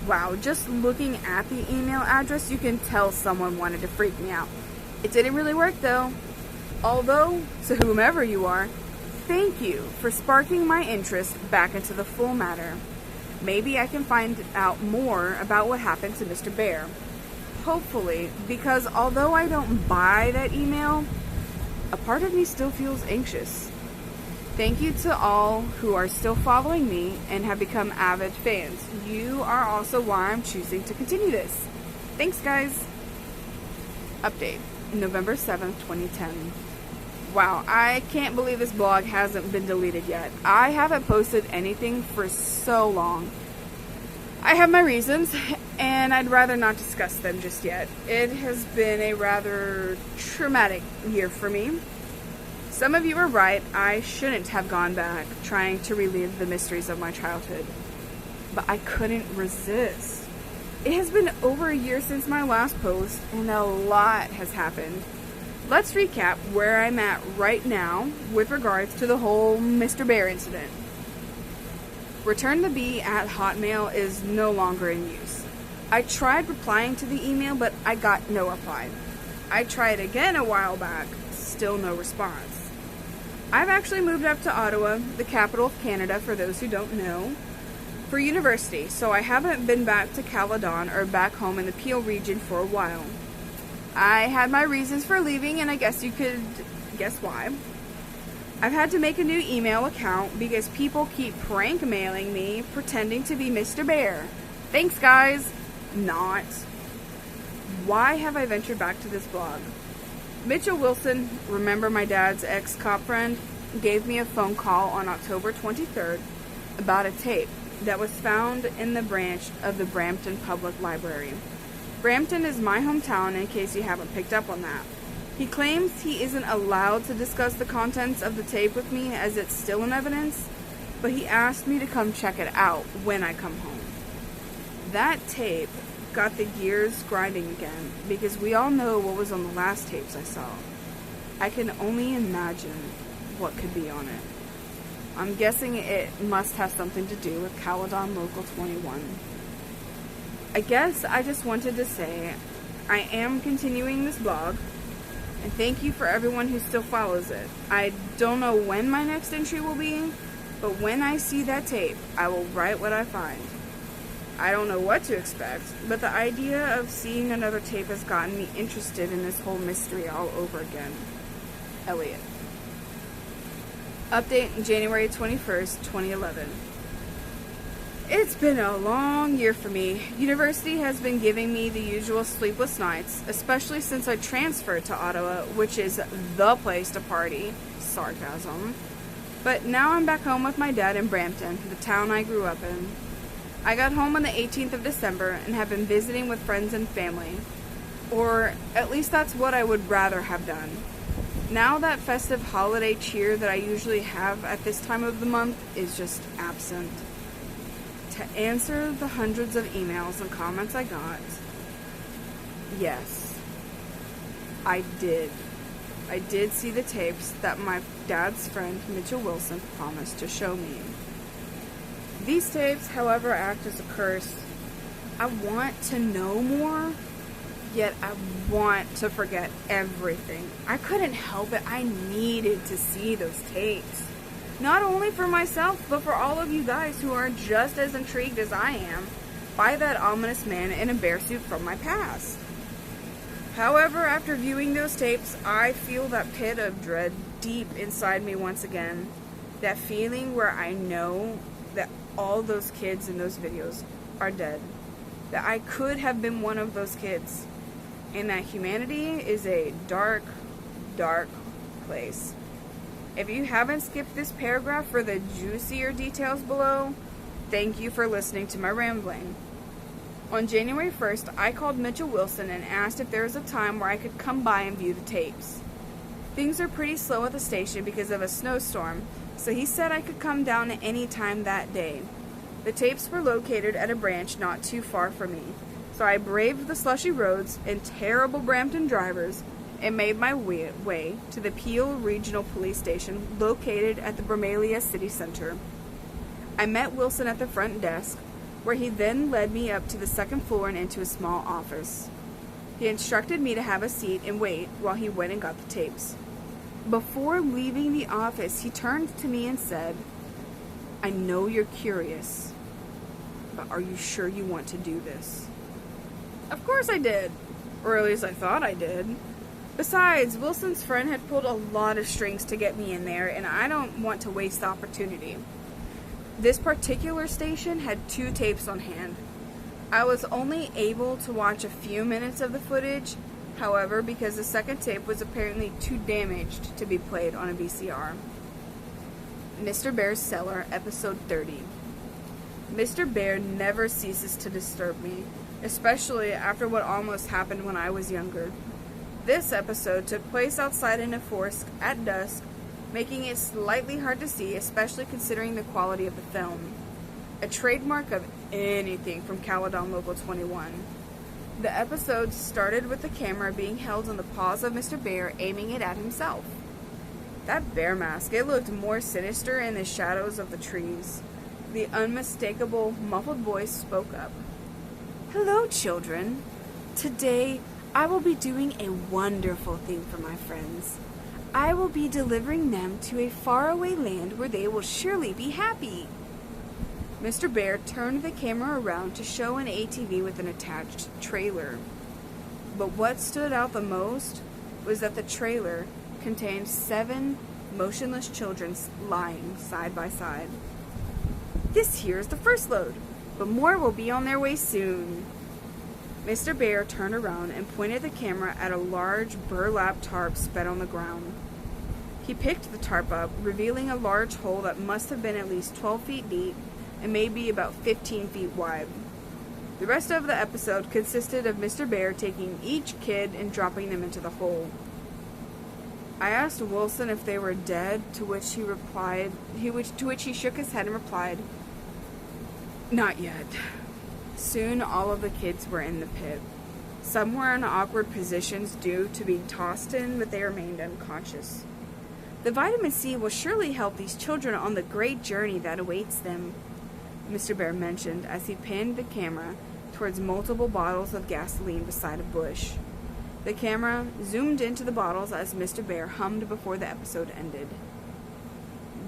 Wow, just looking at the email address, you can tell someone wanted to freak me out. It didn't really work though. Although, to whomever you are, thank you for sparking my interest back into the full matter. Maybe I can find out more about what happened to Mr. Bear. Hopefully, because although I don't buy that email, a part of me still feels anxious. Thank you to all who are still following me and have become avid fans. You are also why I'm choosing to continue this. Thanks, guys. Update, November 7th, 2010. Wow, I can't believe this blog hasn't been deleted yet. I haven't posted anything for so long. I have my reasons, and I'd rather not discuss them just yet. It has been a rather traumatic year for me. Some of you are right, I shouldn't have gone back trying to relive the mysteries of my childhood. But I couldn't resist. It has been over a year since my last post, and a lot has happened. Let's recap where I'm at right now with regards to the whole Mr. Bear incident. returnthebee@hotmail is no longer in use. I tried replying to the email, but I got no reply. I tried again a while back, still no response. I've actually moved up to Ottawa, the capital of Canada for those who don't know, for university, so I haven't been back to Caledon or back home in the Peel region for a while. I had my reasons for leaving, and I guess you could guess why. I've had to make a new email account because people keep prank mailing me pretending to be Mr. Bear. Thanks, guys. Not. Why have I ventured back to this blog? Mitchell Wilson, remember my dad's ex-cop friend, gave me a phone call on October 23rd about a tape that was found in the branch of the Brampton Public Library. Brampton is my hometown, in case you haven't picked up on that. He claims he isn't allowed to discuss the contents of the tape with me as it's still in evidence, but he asked me to come check it out when I come home. That tape got the gears grinding again, because we all know what was on the last tapes I saw. I can only imagine what could be on it. I'm guessing it must have something to do with Caledon Local 21. I guess I just wanted to say I am continuing this blog, and thank you for everyone who still follows it. I don't know when my next entry will be, but when I see that tape, I will write what I find. I don't know what to expect, but the idea of seeing another tape has gotten me interested in this whole mystery all over again. Elliot. Update January 21st, 2011. It's been a long year for me. University has been giving me the usual sleepless nights, especially since I transferred to Ottawa, which is the place to party. Sarcasm. But now I'm back home with my dad in Brampton, the town I grew up in. I got home on the 18th of December and have been visiting with friends and family. Or at least that's what I would rather have done. Now that festive holiday cheer that I usually have at this time of the month is just absent. To answer the hundreds of emails and comments I got, yes, I did. I did see the tapes that my dad's friend Mitchell Wilson promised to show me. These tapes, however, act as a curse. I want to know more, yet I want to forget everything. I couldn't help it. I needed to see those tapes. Not only for myself, but for all of you guys who are just as intrigued as I am by that ominous man in a bear suit from my past. However, after viewing those tapes, I feel that pit of dread deep inside me once again. That feeling where I know that all those kids in those videos are dead. That I could have been one of those kids. And that humanity is a dark, dark place. If you haven't skipped this paragraph for the juicier details below, thank you for listening to my rambling. On January 1st, I called Mitchell Wilson and asked if there was a time where I could come by and view the tapes. Things are pretty slow at the station because of a snowstorm, so he said I could come down at any time that day. The tapes were located at a branch not too far from me, so I braved the slushy roads and terrible Brampton drivers and made my way to the Peel Regional Police Station located at the Bramelia City Center. I met Wilson at the front desk, where he then led me up to the second floor and into a small office. He instructed me to have a seat and wait while he went and got the tapes. Before leaving the office, he turned to me and said, "I know you're curious, but are you sure you want to do this?" Of course I did, or at least I thought I did. Besides, Wilson's friend had pulled a lot of strings to get me in there, and I don't want to waste the opportunity. This particular station had 2 tapes on hand. I was only able to watch a few minutes of the footage, however, because the second tape was apparently too damaged to be played on a VCR. Mr. Bear's Cellar, Episode 30. Mr. Bear never ceases to disturb me, especially after what almost happened when I was younger. This episode took place outside in a forest at dusk, making it slightly hard to see, especially considering the quality of the film. A trademark of anything from Caledon Local 21. The episode started with the camera being held on the paws of Mr. Bear, aiming it at himself. That bear mask, it looked more sinister in the shadows of the trees. The unmistakable, muffled voice spoke up. "Hello, children. Today, I will be doing a wonderful thing for my friends. I will be delivering them to a faraway land where they will surely be happy. Mr. Bear turned the camera around to show an ATV with an attached trailer. But what stood out the most was that the trailer contained 7 motionless children lying side by side. This here is the first load, but more will be on their way soon. Mr. Bear turned around and pointed the camera at a large burlap tarp spread on the ground. He picked the tarp up, revealing a large hole that must have been at least 12 feet deep and maybe about 15 feet wide. The rest of the episode consisted of Mr. Bear taking each kid and dropping them into the hole. I asked Wilson if they were dead, to which he shook his head and replied, "Not yet." Soon all of the kids were in the pit. Some were in awkward positions due to being tossed in, but they remained unconscious. The vitamin C will surely help these children on the great journey that awaits them, Mr. Bear mentioned as he pinned the camera towards multiple bottles of gasoline beside a bush. The camera zoomed into the bottles as Mr. Bear hummed before the episode ended.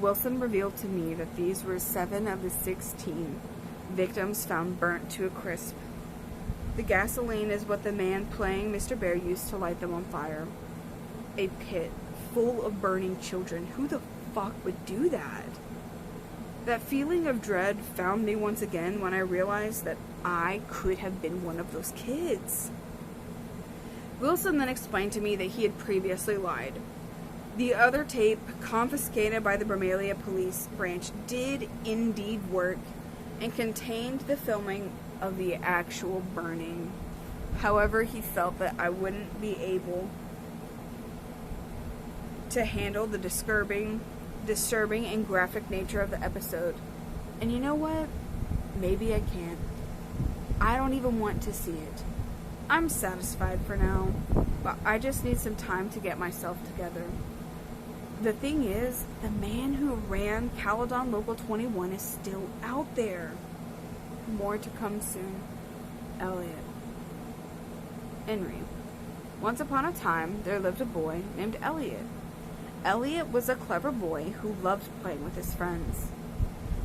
Wilson revealed to me that these were 7 of the 16 victims found burnt to a crisp. The gasoline is what the man playing Mr. Bear used to light them on fire. A pit full of burning children. Who the fuck would do that? That feeling of dread found me once again when I realized that I could have been one of those kids. Wilson then explained to me that he had previously lied. The other tape, confiscated by the Bromelia police branch, did indeed work and contained the filming of the actual burning. However, he felt that I wouldn't be able to handle the disturbing and graphic nature of the episode. And you know what? Maybe I can't. I don't even want to see it. I'm satisfied for now, but I just need some time to get myself together. The thing is, the man who ran Caledon Local 21 is still out there. More to come soon. Elliot. Henry. Once upon a time, there lived a boy named Elliot. Elliot was a clever boy who loved playing with his friends.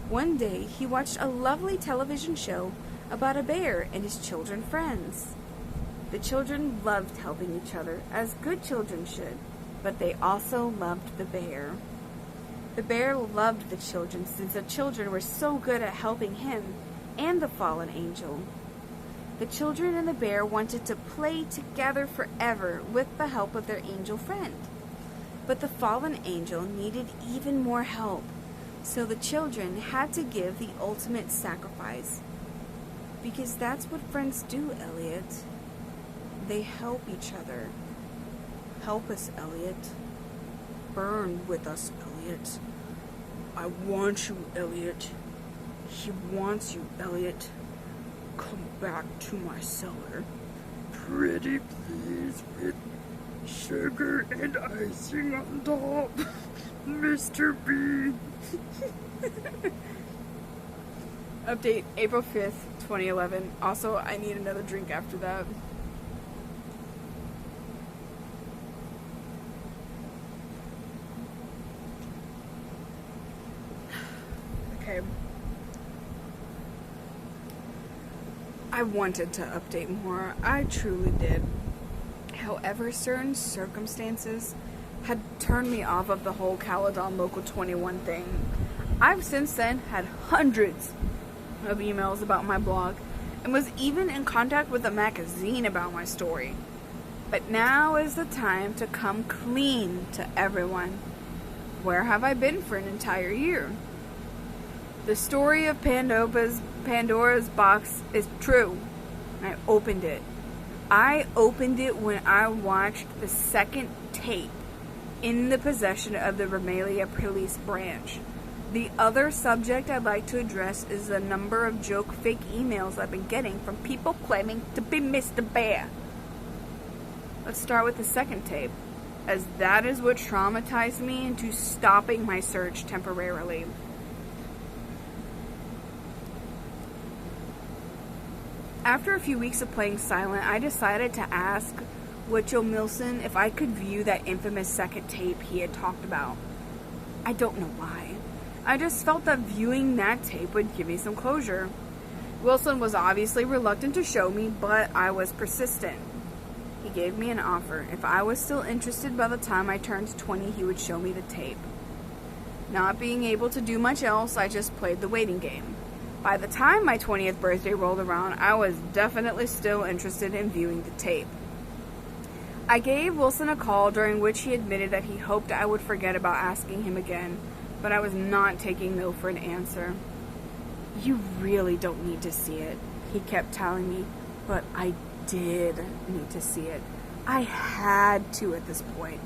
One day, he watched a lovely television show about a bear and his children friends. The children loved helping each other, as good children should, but they also loved the bear. The bear loved the children since the children were so good at helping him and the fallen angel. The children and the bear wanted to play together forever with the help of their angel friend. But the fallen angel needed even more help, so the children had to give the ultimate sacrifice. Because that's what friends do, Elliot. They help each other. Help us, Elliot. Burn with us, Elliot. I want you, Elliot. He wants you, Elliot. Come back to my cellar. Pretty please, with sugar and icing on top. Mr. B. Update April 5th, 2011. Also, I need another drink after that. Okay. I wanted to update more. I truly did. However, certain circumstances had turned me off of the whole Caledon Local 21 thing. I've since then had hundreds of emails about my blog and was even in contact with a magazine about my story. But now is the time to come clean to everyone. Where have I been for an entire year? The story of Pandora's box is true. I opened it. I opened it when I watched the second tape in the possession of the Bromelia police branch. The other subject I'd like to address is the number of joke fake emails I've been getting from people claiming to be Mr. Bear. Let's start with the second tape, as that is what traumatized me into stopping my search temporarily. After a few weeks of playing silent, I decided to ask Woodchill Milson, if I could view that infamous second tape he had talked about. I don't know why. I just felt that viewing that tape would give me some closure. Wilson was obviously reluctant to show me, but I was persistent. He gave me an offer. If I was still interested by the time I turned 20, he would show me the tape. Not being able to do much else, I just played the waiting game. By the time my 20th birthday rolled around, I was definitely still interested in viewing the tape. I gave Wilson a call, during which he admitted that he hoped I would forget about asking him again, but I was not taking no for an answer. You really don't need to see it, he kept telling me, but I did need to see it. I had to at this point.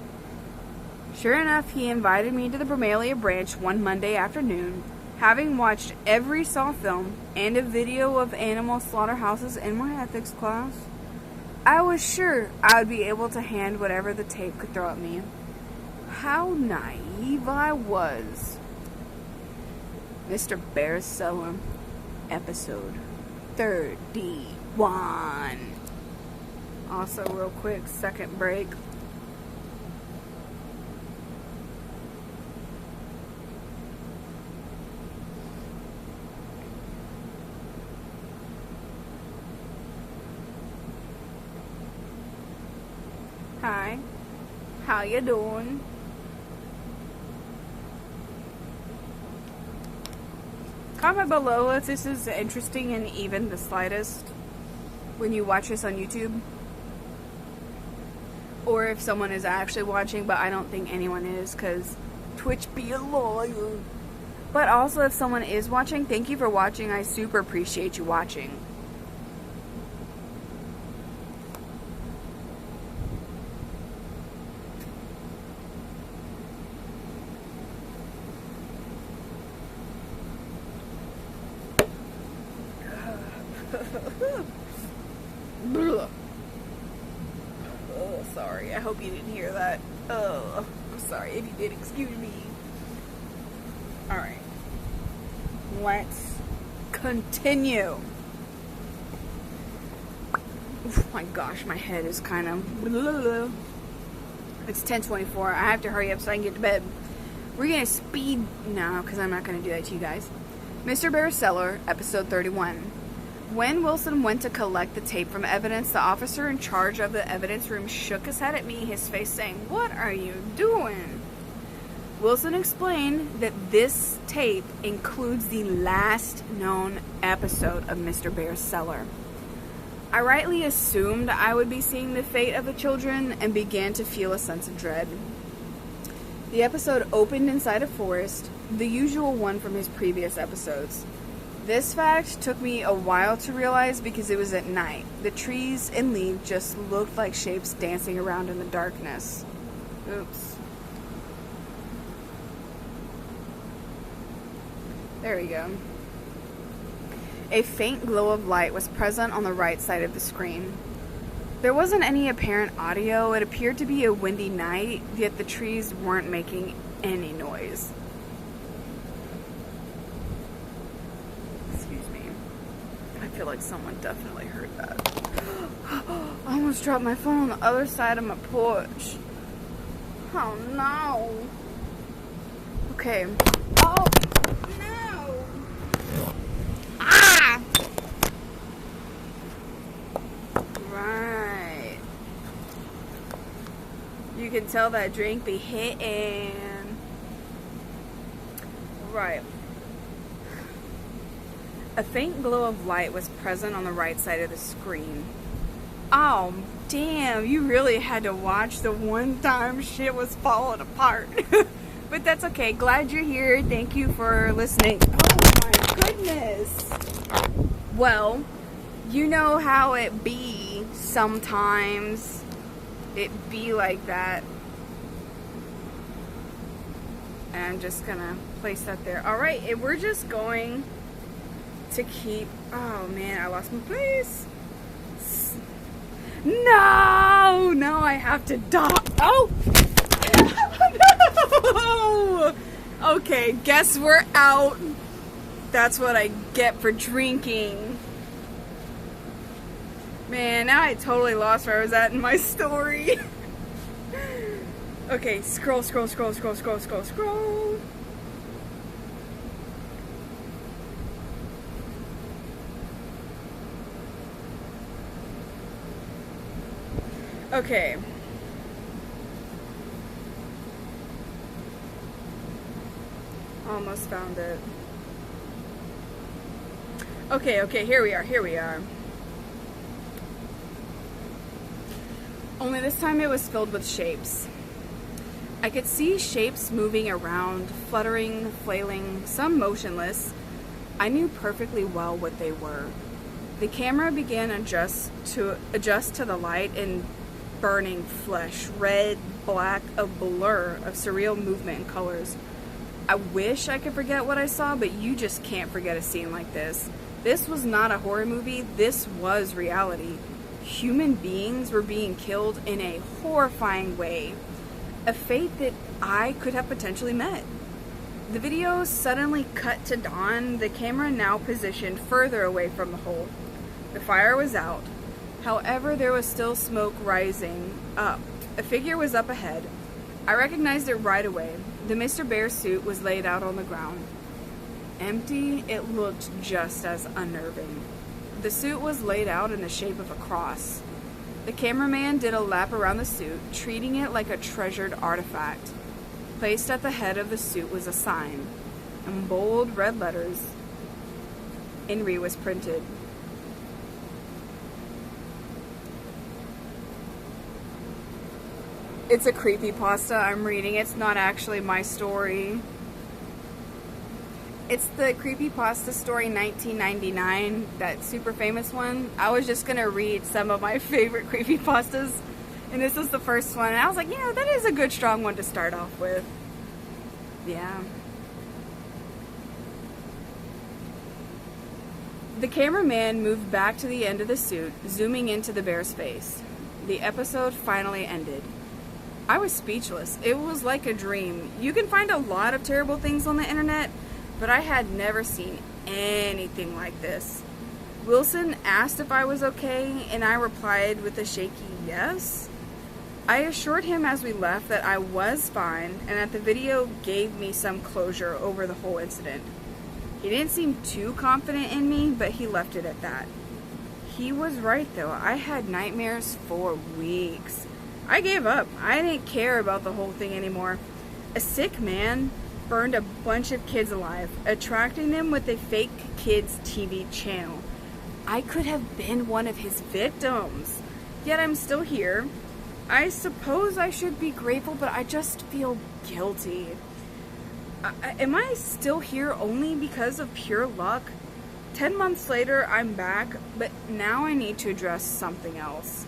Sure enough, he invited me to the Bromelia branch one Monday afternoon. Having watched every Saw film and a video of animal slaughterhouses in my ethics class, I was sure I would be able to hand whatever the tape could throw at me. How naive I was. Mr. Bear's Cellar, episode 31. Also, real quick, second break. Hi, how you doing? Comment below if this is interesting and even the slightest when you watch this on YouTube. Or if someone is actually watching, but I don't think anyone is, because Twitch be a liar. But also, if someone is watching, thank you for watching. I super appreciate you watching. Oh, sorry. I hope you didn't hear that. Oh, I'm sorry if you did. Excuse me. Alright. Let's continue. Oh my gosh, my head is kind of... It's 10:24. I have to hurry up so I can get to bed. We're going to speed now, because I'm not going to do that to you guys. Mr. Bear's Cellar, episode 31. When Wilson went to collect the tape from evidence, the officer in charge of the evidence room shook his head at me, his face saying, "What are you doing?" Wilson explained that this tape includes the last known episode of Mr. Bear's Cellar. I rightly assumed I would be seeing the fate of the children and began to feel a sense of dread. The episode opened inside a forest, the usual one from his previous episodes. This fact took me a while to realize because it was at night. The trees and leaves just looked like shapes dancing around in the darkness. Oops. There we go. A faint glow of light was present on the right side of the screen. There wasn't any apparent audio. It appeared to be a windy night, yet the trees weren't making any noise. Excuse me. I feel like someone definitely heard that. I almost dropped my phone on the other side of my porch. Oh no. Okay. Oh no. Ah! Right. You can tell that drink be hitting. Right. A faint glow of light was present on the right side of the screen. Oh, damn, you really had to watch the one time shit was falling apart. But that's okay. Glad you're here. Thank you for listening. Oh my goodness. Well, you know how it be sometimes. It be like that. And I'm just gonna place that there. Alright, and we're just going to keep... Oh man, I lost my place. No! No, I have to die. Oh! No! Okay, guess we're out. That's what I get for drinking. Man, now I totally lost where I was at in my story. Okay, scroll. Okay. Almost found it. Okay, here we are. Only this time it was filled with shapes. I could see shapes moving around, fluttering, flailing, some motionless. I knew perfectly well what they were. The camera began adjust to the light and burning flesh, red, black, a blur of surreal movement and colors. I wish I could forget what I saw, but you just can't forget a scene like this. This was not a horror movie, this was reality. Human beings were being killed in a horrifying way. A fate that I could have potentially met. The video suddenly cut to dawn, the camera now positioned further away from the hole. The fire was out. However, there was still smoke rising up. A figure was up ahead. I recognized it right away. The Mr. Bear suit was laid out on the ground. Empty, it looked just as unnerving. The suit was laid out in the shape of a cross. The cameraman did a lap around the suit, treating it like a treasured artifact. Placed at the head of the suit was a sign. In bold red letters, INRI was printed. It's a creepypasta I'm reading. It's not actually my story. It's the creepypasta story 1999, that super famous one. I was just gonna read some of my favorite creepypastas, and this was the first one. And I was like, you know, that is a good strong one to start off with. Yeah. The cameraman moved back to the end of the suit, zooming into the bear's face. The episode finally ended. I was speechless. It was like a dream. You can find a lot of terrible things on the internet, but I had never seen anything like this. Wilson asked if I was okay, and I replied with a shaky yes. I assured him as we left that I was fine, and that the video gave me some closure over the whole incident. He didn't seem too confident in me, but he left it at that. He was right though. I had nightmares for weeks. I gave up. I didn't care about the whole thing anymore. A sick man burned a bunch of kids alive, attracting them with a fake kids TV channel. I could have been one of his victims. Yet I'm still here. I suppose I should be grateful, but I just feel guilty. Am I still here only because of pure luck? 10 months later, I'm back, but now I need to address something else.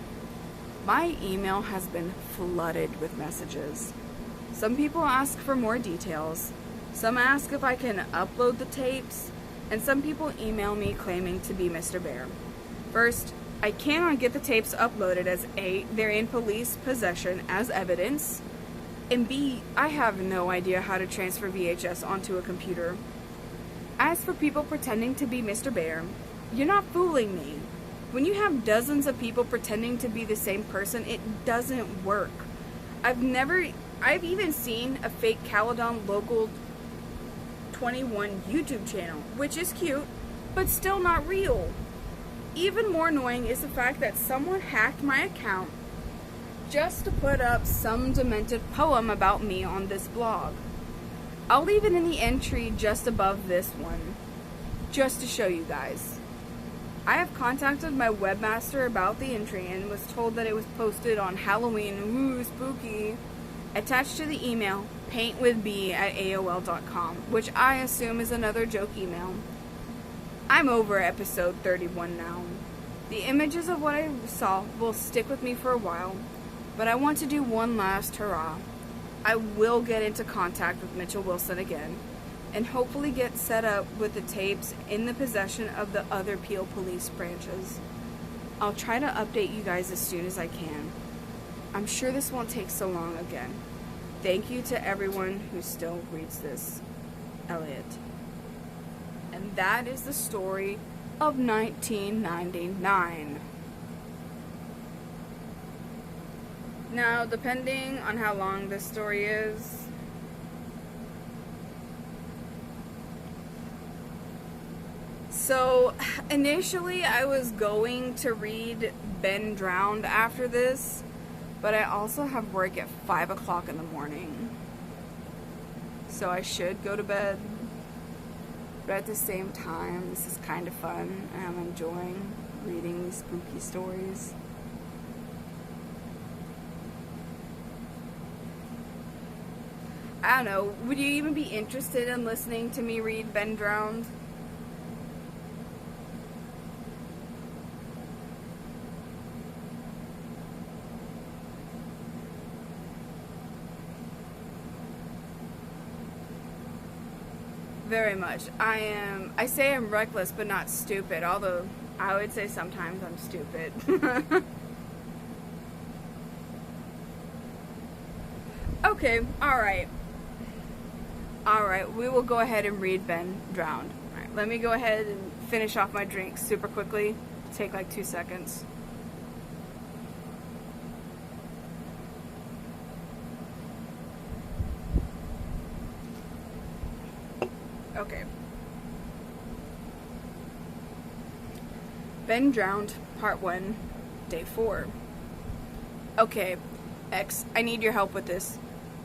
My email has been flooded with messages. Some people ask for more details. Some ask if I can upload the tapes, and some people email me claiming to be Mr. Bear. First, I cannot get the tapes uploaded as A, they're in police possession as evidence, and B, I have no idea how to transfer VHS onto a computer. As for people pretending to be Mr. Bear, you're not fooling me. When you have dozens of people pretending to be the same person, it doesn't work. I've even seen a fake Caledon Local 21 YouTube channel, which is cute, but still not real. Even more annoying is the fact that someone hacked my account just to put up some demented poem about me on this blog. I'll leave it in the entry just above this one, just to show you guys. I have contacted my webmaster about the entry and was told that it was posted on Halloween. Ooh, spooky. Attached to the email, paintwithb@aol.com, which I assume is another joke email. I'm over episode 31 now. The images of what I saw will stick with me for a while, but I want to do one last hurrah. I will get into contact with Mitchell Wilson again, and hopefully get set up with the tapes in the possession of the other Peel police branches. I'll try to update you guys as soon as I can. I'm sure this won't take so long again. Thank you to everyone who still reads this. Elliot. And that is the story of 1999. Now, depending on how long this story is, so initially I was going to read Ben Drowned after this, but I also have work at 5 o'clock in the morning, so I should go to bed. But at the same time, this is kind of fun, and I'm enjoying reading these spooky stories. I don't know, would you even be interested in listening to me read Ben Drowned? Very much. I say I'm reckless but not stupid, although I would say sometimes I'm stupid. Okay, alright. Alright, we will go ahead and read Ben Drowned. Alright, let me go ahead and finish off my drink super quickly. Take like 2 seconds. Okay. Ben Drowned, Part 1, Day 4. Okay, X, I need your help with this.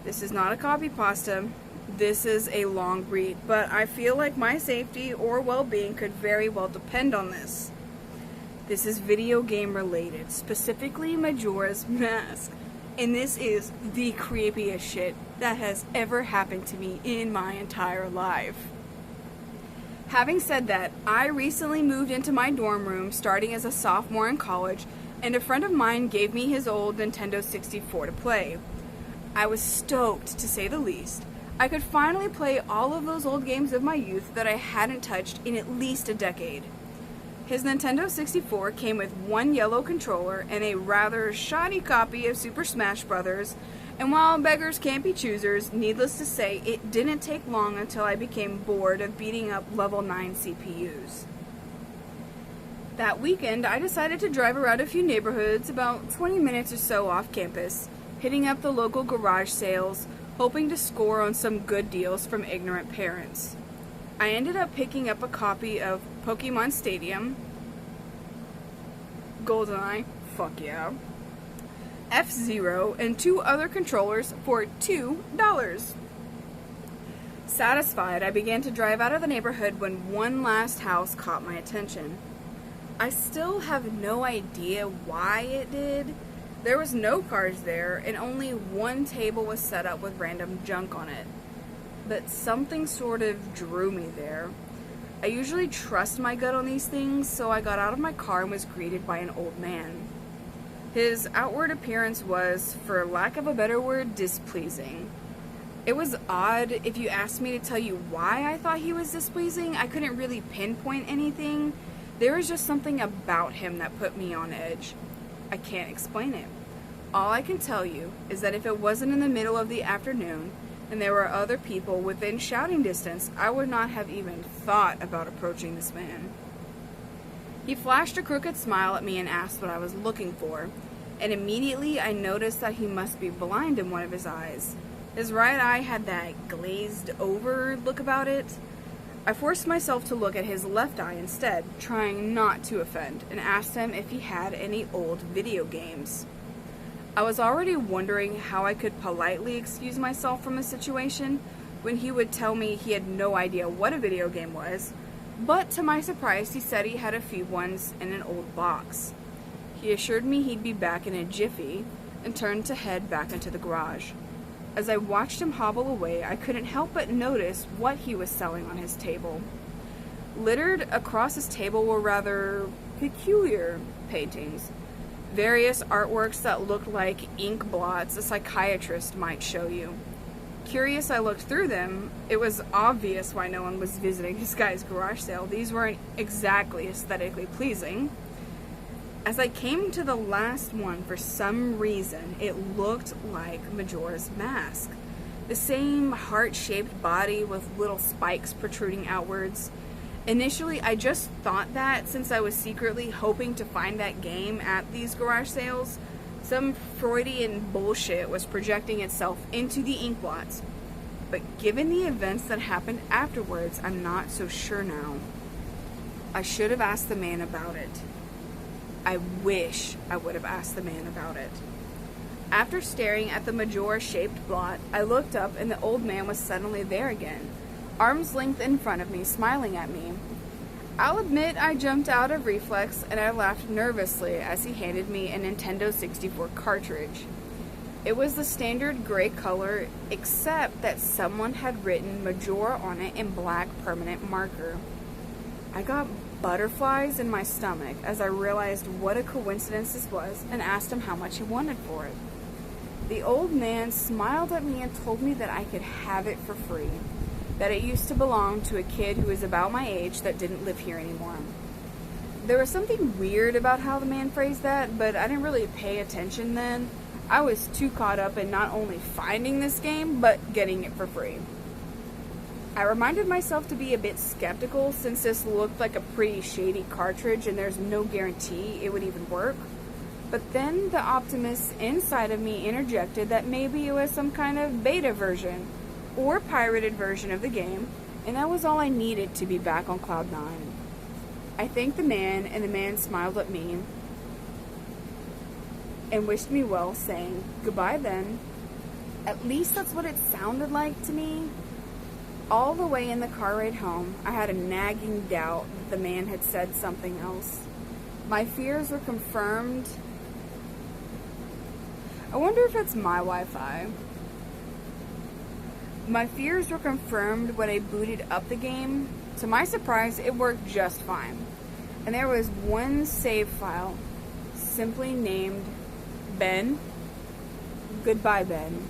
This is not a copypasta. This is a long read, but I feel like my safety or well-being could very well depend on this. This is video game related, specifically Majora's Mask. And this is the creepiest shit that has ever happened to me in my entire life. Having said that, I recently moved into my dorm room starting as a sophomore in college, and a friend of mine gave me his old Nintendo 64 to play. I was stoked, to say the least. I could finally play all of those old games of my youth that I hadn't touched in at least a decade. His Nintendo 64 came with one yellow controller and a rather shoddy copy of Super Smash Bros., and while beggars can't be choosers, needless to say, it didn't take long until I became bored of beating up level 9 CPUs. That weekend, I decided to drive around a few neighborhoods about 20 minutes or so off campus, hitting up the local garage sales, hoping to score on some good deals from ignorant parents. I ended up picking up a copy of Pokemon Stadium, GoldenEye, fuck yeah, F-Zero, and 2 other controllers for $2. Satisfied, I began to drive out of the neighborhood when one last house caught my attention. I still have no idea why it did. There was no cars there, and only one table was set up with random junk on it. But something sort of drew me there. I usually trust my gut on these things, so I got out of my car and was greeted by an old man. His outward appearance was, for lack of a better word, displeasing. It was odd. If you asked me to tell you why I thought he was displeasing, I couldn't really pinpoint anything. There was just something about him that put me on edge. I can't explain it. All I can tell you is that if it wasn't in the middle of the afternoon and there were other people within shouting distance, I would not have even thought about approaching this man. He flashed a crooked smile at me and asked what I was looking for, and immediately I noticed that he must be blind in one of his eyes. His right eye had that glazed over look about it. I forced myself to look at his left eye instead, trying not to offend, and asked him if he had any old video games. I was already wondering how I could politely excuse myself from the situation when he would tell me he had no idea what a video game was, but to my surprise he said he had a few ones in an old box. He assured me he'd be back in a jiffy and turned to head back into the garage. As I watched him hobble away, I couldn't help but notice what he was selling on his table. Littered across his table were rather peculiar paintings. Various artworks that looked like ink blots a psychiatrist might show you. Curious, I looked through them. It was obvious why no one was visiting this guy's garage sale. These weren't exactly aesthetically pleasing. As I came to the last one, for some reason, it looked like Majora's Mask. The same heart-shaped body with little spikes protruding outwards. Initially, I just thought that since I was secretly hoping to find that game at these garage sales, Some Freudian bullshit was projecting itself into the ink blots. But given the events that happened afterwards, I'm not so sure now. I should have asked the man about it. I wish I would have asked the man about it. After staring at the Majora-shaped blot, I looked up and the old man was suddenly there again, arm's length in front of me, smiling at me. I'll admit I jumped out of reflex and I laughed nervously as he handed me a Nintendo 64 cartridge. It was the standard gray color, except that someone had written Majora on it in black permanent marker. I got butterflies in my stomach as I realized what a coincidence this was and asked him how much he wanted for it. The old man smiled at me and told me that I could have it for free, that it used to belong to a kid who was about my age that didn't live here anymore. There was something weird about how the man phrased that, but I didn't really pay attention then. I was too caught up in not only finding this game, but getting it for free. I reminded myself to be a bit skeptical since this looked like a pretty shady cartridge and there's no guarantee it would even work. But then the optimist inside of me interjected that maybe it was some kind of beta version or pirated version of the game, and that was all I needed to be back on Cloud 9. I thanked the man, and the man smiled at me and wished me well, saying, "Goodbye then." At least that's what it sounded like to me. All the way in the car ride home, I had a nagging doubt that the man had said something else. My fears were confirmed. I wonder if it's my Wi-Fi. My fears were confirmed when I booted up the game. To my surprise, it worked just fine. And there was one save file, simply named Ben. Goodbye, Ben.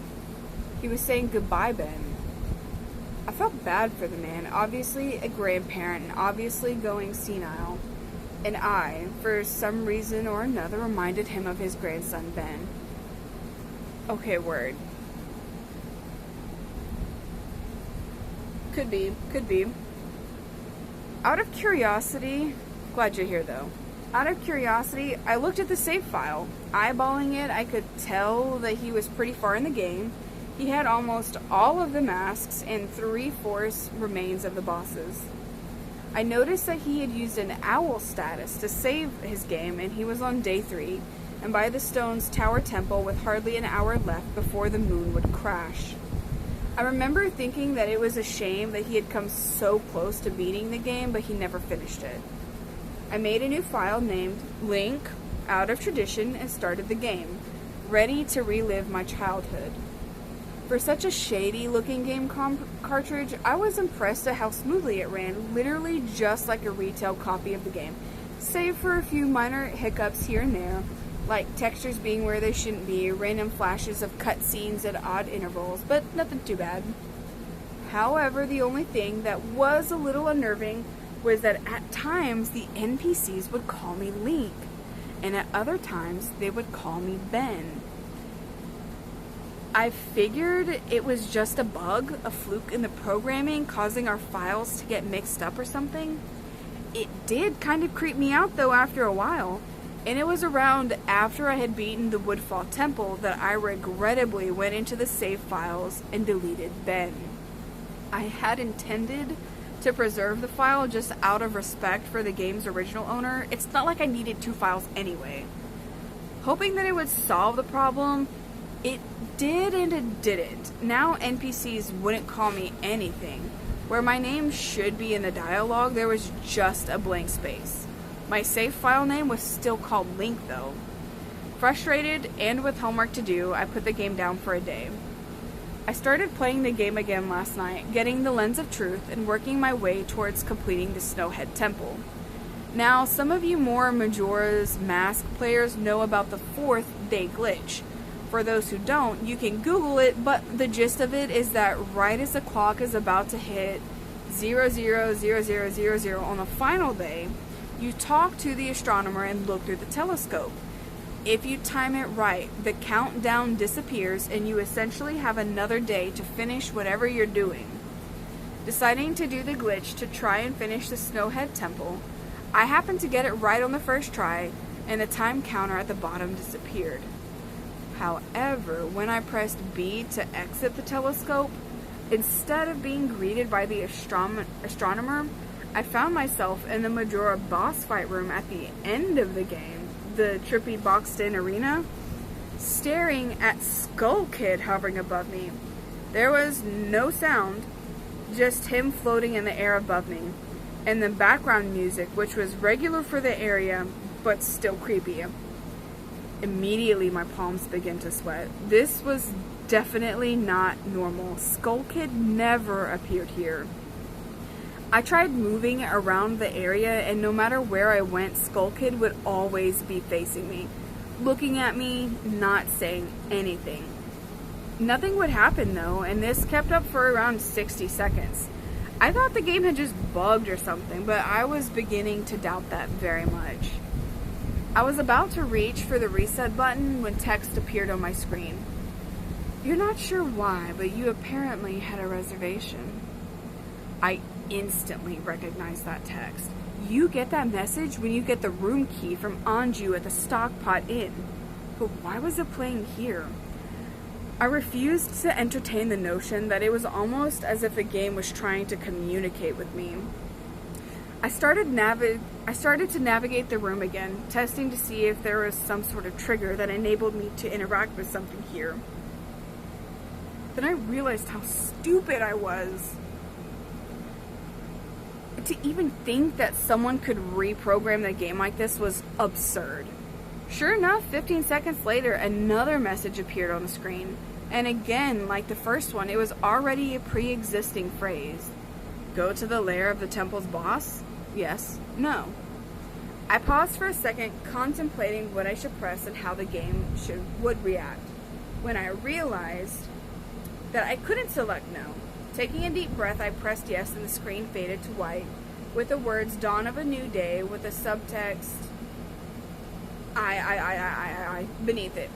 He was saying goodbye, Ben. I felt bad for the man, obviously a grandparent and obviously going senile. And I, for some reason or another, reminded him of his grandson, Ben. Okay, word. Could be. Out of curiosity, glad you're here though. Out of curiosity, I looked at the save file. Eyeballing it, I could tell that he was pretty far in the game. He had almost all of the masks and 3/4 remains of the bosses. I noticed that he had used an owl status to save his game, and he was on day 3, and by the stone's tower temple with hardly an hour left before the moon would crash. I remember thinking that it was a shame that he had come so close to beating the game, but he never finished it. I made a new file named Link, out of tradition, and started the game, ready to relive my childhood. For such a shady-looking game cartridge, I was impressed at how smoothly it ran, literally just like a retail copy of the game, save for a few minor hiccups here and there, like textures being where they shouldn't be, random flashes of cutscenes at odd intervals, but nothing too bad. However, the only thing that was a little unnerving was that at times the NPCs would call me Link, and at other times they would call me Ben. I figured it was just a bug, a fluke in the programming causing our files to get mixed up or something. It did kind of creep me out though after a while, and it was around after I had beaten the Woodfall Temple that I regrettably went into the save files and deleted Ben. I had intended to preserve the file just out of respect for the game's original owner. It's not like I needed 2 files anyway. Hoping that it would solve the problem, it did and it didn't. Now NPCs wouldn't call me anything. Where my name should be in the dialogue, there was just a blank space. My save file name was still called Link though. Frustrated and with homework to do, I put the game down for a day. I started playing the game again last night, getting the Lens of Truth and working my way towards completing the Snowhead Temple. Now, some of you more Majora's Mask players know about the 4th day glitch. For those who don't, you can Google it, but the gist of it is that right as the clock is about to hit 000000 on the final day, you talk to the astronomer and look through the telescope. If you time it right, the countdown disappears and you essentially have another day to finish whatever you're doing. Deciding to do the glitch to try and finish the Snowhead Temple, I happened to get it right on the first try, and the time counter at the bottom disappeared. However, when I pressed B to exit the telescope, instead of being greeted by the astronomer, I found myself in the Majora boss fight room at the end of the game, the trippy boxed-in arena, staring at Skull Kid hovering above me. There was no sound, just him floating in the air above me, and the background music, which was regular for the area, but still creepy. Immediately, my palms began to sweat. This was definitely not normal. Skull Kid never appeared here. I tried moving around the area, and no matter where I went, Skull Kid would always be facing me, looking at me, not saying anything. Nothing would happen though, and this kept up for around 60 seconds. I thought the game had just bugged or something, but I was beginning to doubt that very much. I was about to reach for the reset button when text appeared on my screen. You're not sure why, but you apparently had a reservation. I instantly recognized that text. You get that message when you get the room key from Anju at the Stockpot Inn. But why was it playing here? I refused to entertain the notion that it was almost as if the game was trying to communicate with me. I started to navigate the room again, testing to see if there was some sort of trigger that enabled me to interact with something here. Then I realized how stupid I was. To even think that someone could reprogram the game like this was absurd. Sure enough, 15 seconds later, another message appeared on the screen. And again, like the first one, it was already a pre-existing phrase. Go to the lair of the temple's boss? Yes. No. I paused for a second, contemplating what I should press and how the game would react, when I realized that I couldn't select no. Taking a deep breath, I pressed yes, and the screen faded to white, with the words "Dawn of a New Day" with the subtext I beneath it.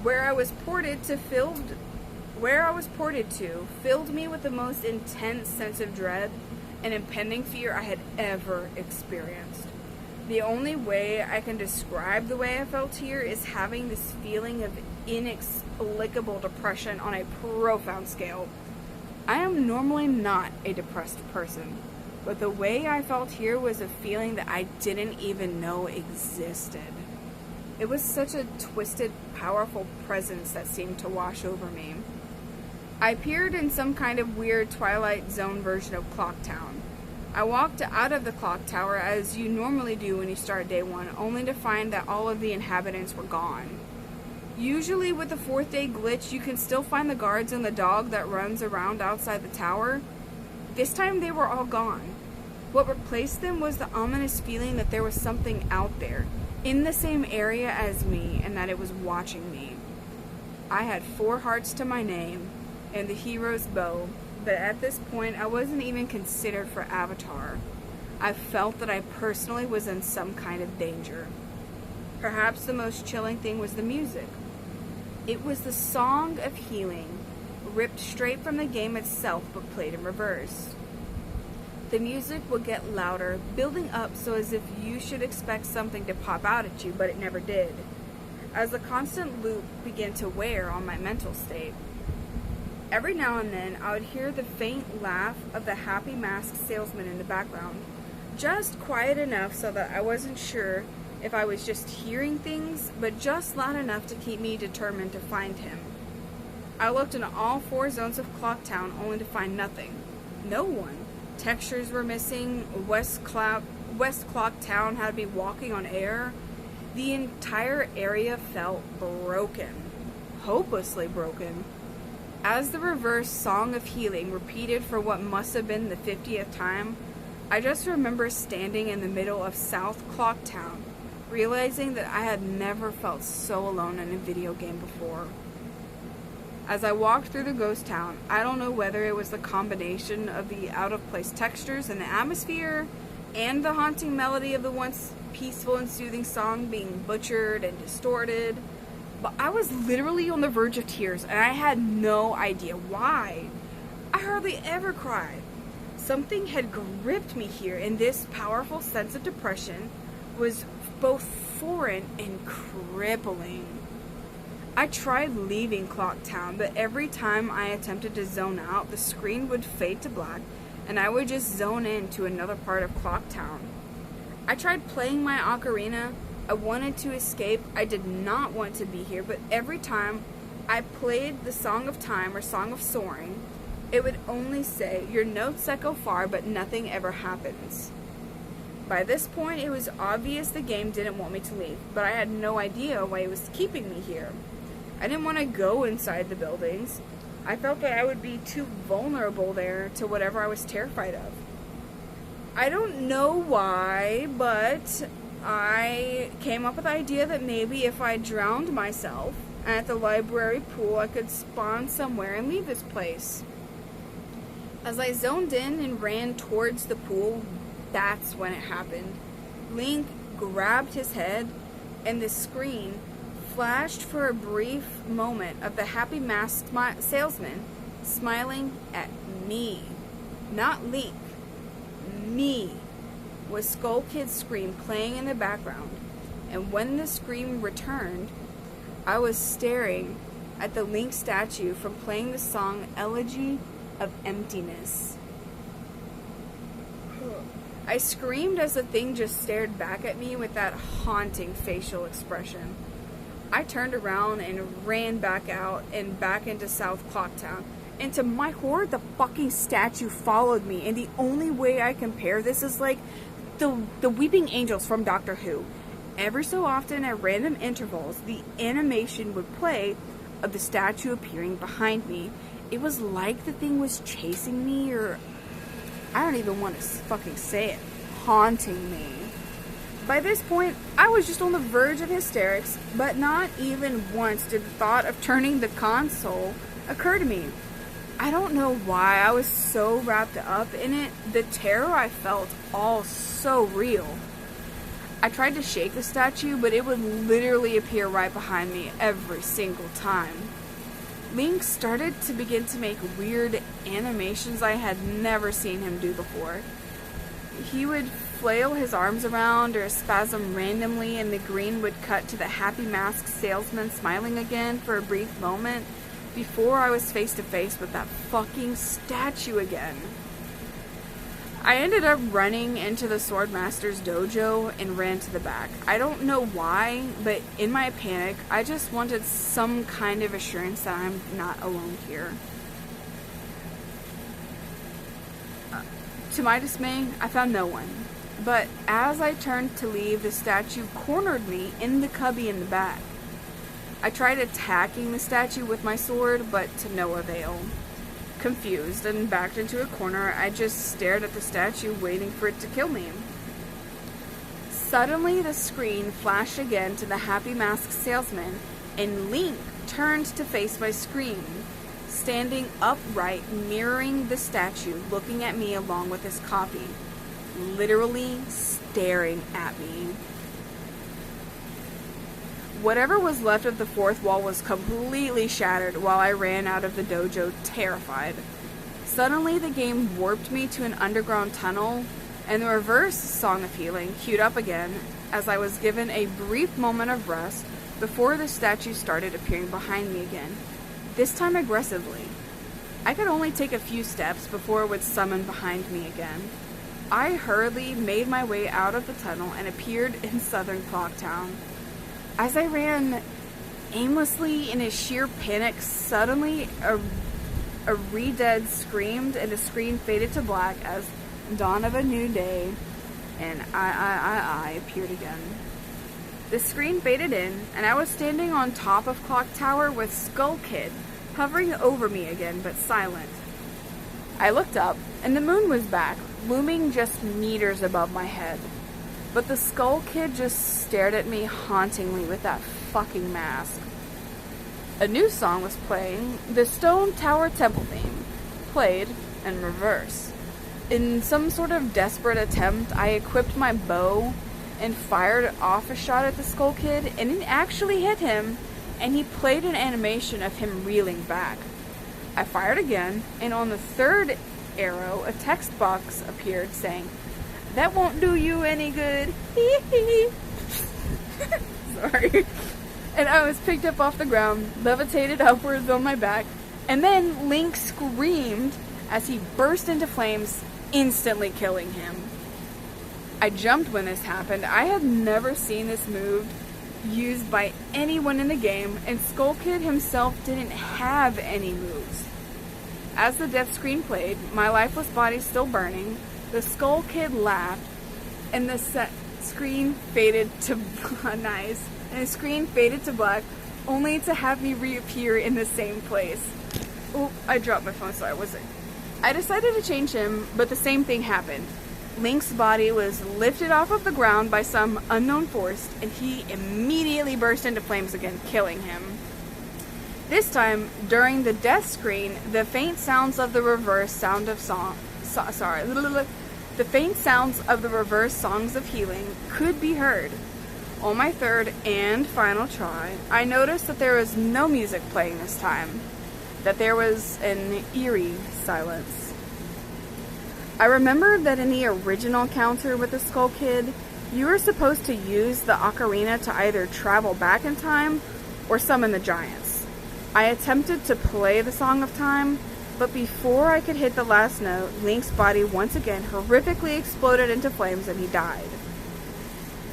Where I was ported to filled me with the most intense sense of dread and impending fear I had ever experienced. The only way I can describe the way I felt here is having this feeling of inexplicable depression on a profound scale. I am normally not a depressed person, but the way I felt here was a feeling that I didn't even know existed. It was such a twisted, powerful presence that seemed to wash over me. I appeared in some kind of weird Twilight Zone version of Clock Town. I walked out of the clock tower as you normally do when you start day one, only to find that all of the inhabitants were gone. Usually with the 4th day glitch, you can still find the guards and the dog that runs around outside the tower. This time they were all gone. What replaced them was the ominous feeling that there was something out there, in the same area as me, and that it was watching me. I had 4 hearts to my name, and the hero's bow, but at this point I wasn't even considered for Avatar. I felt that I personally was in some kind of danger. Perhaps the most chilling thing was the music. It was the Song of Healing, ripped straight from the game itself but played in reverse. The music would get louder, building up so as if you should expect something to pop out at you, but it never did, as the constant loop began to wear on my mental state. Every now and then, I would hear the faint laugh of the happy masked salesman in the background, just quiet enough so that I wasn't sure if I was just hearing things, but just loud enough to keep me determined to find him. I looked in all 4 zones of Clock Town only to find nothing. No one. Textures were missing. West Clock Town had me walking on air. The entire area felt broken. Hopelessly broken. As the reverse Song of Healing repeated for what must have been the 50th time, I just remember standing in the middle of South Clock Town, realizing that I had never felt so alone in a video game before. As I walked through the ghost town, I don't know whether it was the combination of the out-of-place textures and the atmosphere, and the haunting melody of the once peaceful and soothing song being butchered and distorted, but I was literally on the verge of tears, and I had no idea why. I hardly ever cried. Something had gripped me here, and this powerful sense of depression was both foreign and crippling. I tried leaving Clocktown, but every time I attempted to zone out, the screen would fade to black, and I would just zone into another part of Clocktown. I tried playing my ocarina. I wanted to escape. I did not want to be here, but every time I played the Song of Time or Song of Soaring, it would only say, "Your notes echo far, but nothing ever happens." By this point, it was obvious the game didn't want me to leave, but I had no idea why it was keeping me here. I didn't want to go inside the buildings. I felt that I would be too vulnerable there to whatever I was terrified of. I don't know why, but I came up with the idea that maybe if I drowned myself at the library pool, I could spawn somewhere and leave this place. As I zoned in and ran towards the pool, that's when it happened. Link grabbed his head, and the screen flashed for a brief moment of the happy masked salesman smiling at me. Not Link. Me. With Skull Kid's scream playing in the background. And when the scream returned, I was staring at the Link statue from playing the song Elegy of Emptiness. I screamed as the thing just stared back at me with that haunting facial expression. I turned around and ran back out and back into South Clocktown. And to my horror, the fucking statue followed me. And the only way I compare this is like the Weeping Angels from Doctor Who. Every so often, at random intervals, the animation would play of the statue appearing behind me. It was like the thing was chasing me, or I don't even want to fucking say it, haunting me. By this point, I was just on the verge of hysterics, but not even once did the thought of turning the console occur to me. I don't know why I was so wrapped up in it. The terror I felt, all so real. I tried to shake the statue, but it would literally appear right behind me every single time. Link started to begin to make weird animations I had never seen him do before. He would flail his arms around or spasm randomly, and the green would cut to the happy masked salesman smiling again for a brief moment before I was face to face with that fucking statue again. I ended up running into the Swordmaster's dojo and ran to the back. I don't know why, but in my panic, I just wanted some kind of assurance that I'm not alone here. To my dismay, I found no one. But as I turned to leave, the statue cornered me in the cubby in the back. I tried attacking the statue with my sword, but to no avail. Confused and backed into a corner, I just stared at the statue, waiting for it to kill me. Suddenly, the screen flashed again to the happy masked salesman, and Link turned to face my screen, standing upright, mirroring the statue, looking at me along with his copy, literally staring at me. Whatever was left of the fourth wall was completely shattered while I ran out of the dojo, terrified. Suddenly, the game warped me to an underground tunnel, and the reverse Song of Healing queued up again as I was given a brief moment of rest before the statue started appearing behind me again, this time aggressively. I could only take a few steps before it would summon behind me again. I hurriedly made my way out of the tunnel and appeared in southern Clocktown. As I ran aimlessly in a sheer panic, suddenly a re-dead screamed and the screen faded to black as dawn of a new day, and I appeared again. The screen faded in, and I was standing on top of Clock Tower with Skull Kid hovering over me again, but silent. I looked up, and the moon was back, looming just meters above my head. But the Skull Kid just stared at me hauntingly with that fucking mask. A new song was playing, the Stone Tower Temple theme, played in reverse. In some sort of desperate attempt, I equipped my bow and fired off a shot at the Skull Kid, and it actually hit him, and he played an animation of him reeling back. I fired again, and on the third arrow, a text box appeared saying, "That won't do you any good." Sorry. and I was picked up off the ground, levitated upwards on my back, and then Link screamed as he burst into flames, instantly killing him. I jumped when this happened. I had never seen this move used by anyone in the game, and Skull Kid himself didn't have any moves. As the death screen played, my lifeless body still burning, the Skull Kid laughed, and the screen faded to nice, and the screen faded to black, only to have me reappear in the same place. Oh, I dropped my phone, so I decided to change him, but the same thing happened. Link's body was lifted off of the ground by some unknown force, and he immediately burst into flames again, killing him. This time, during the death screen, the faint sounds of the reverse songs of healing could be heard. On my third and final try, I noticed that there was no music playing this time, that there was an eerie silence. I remembered that in the original encounter with the Skull Kid, you were supposed to use the ocarina to either travel back in time or summon the giants. I attempted to play the Song of Time, but before I could hit the last note, Link's body once again horrifically exploded into flames and he died.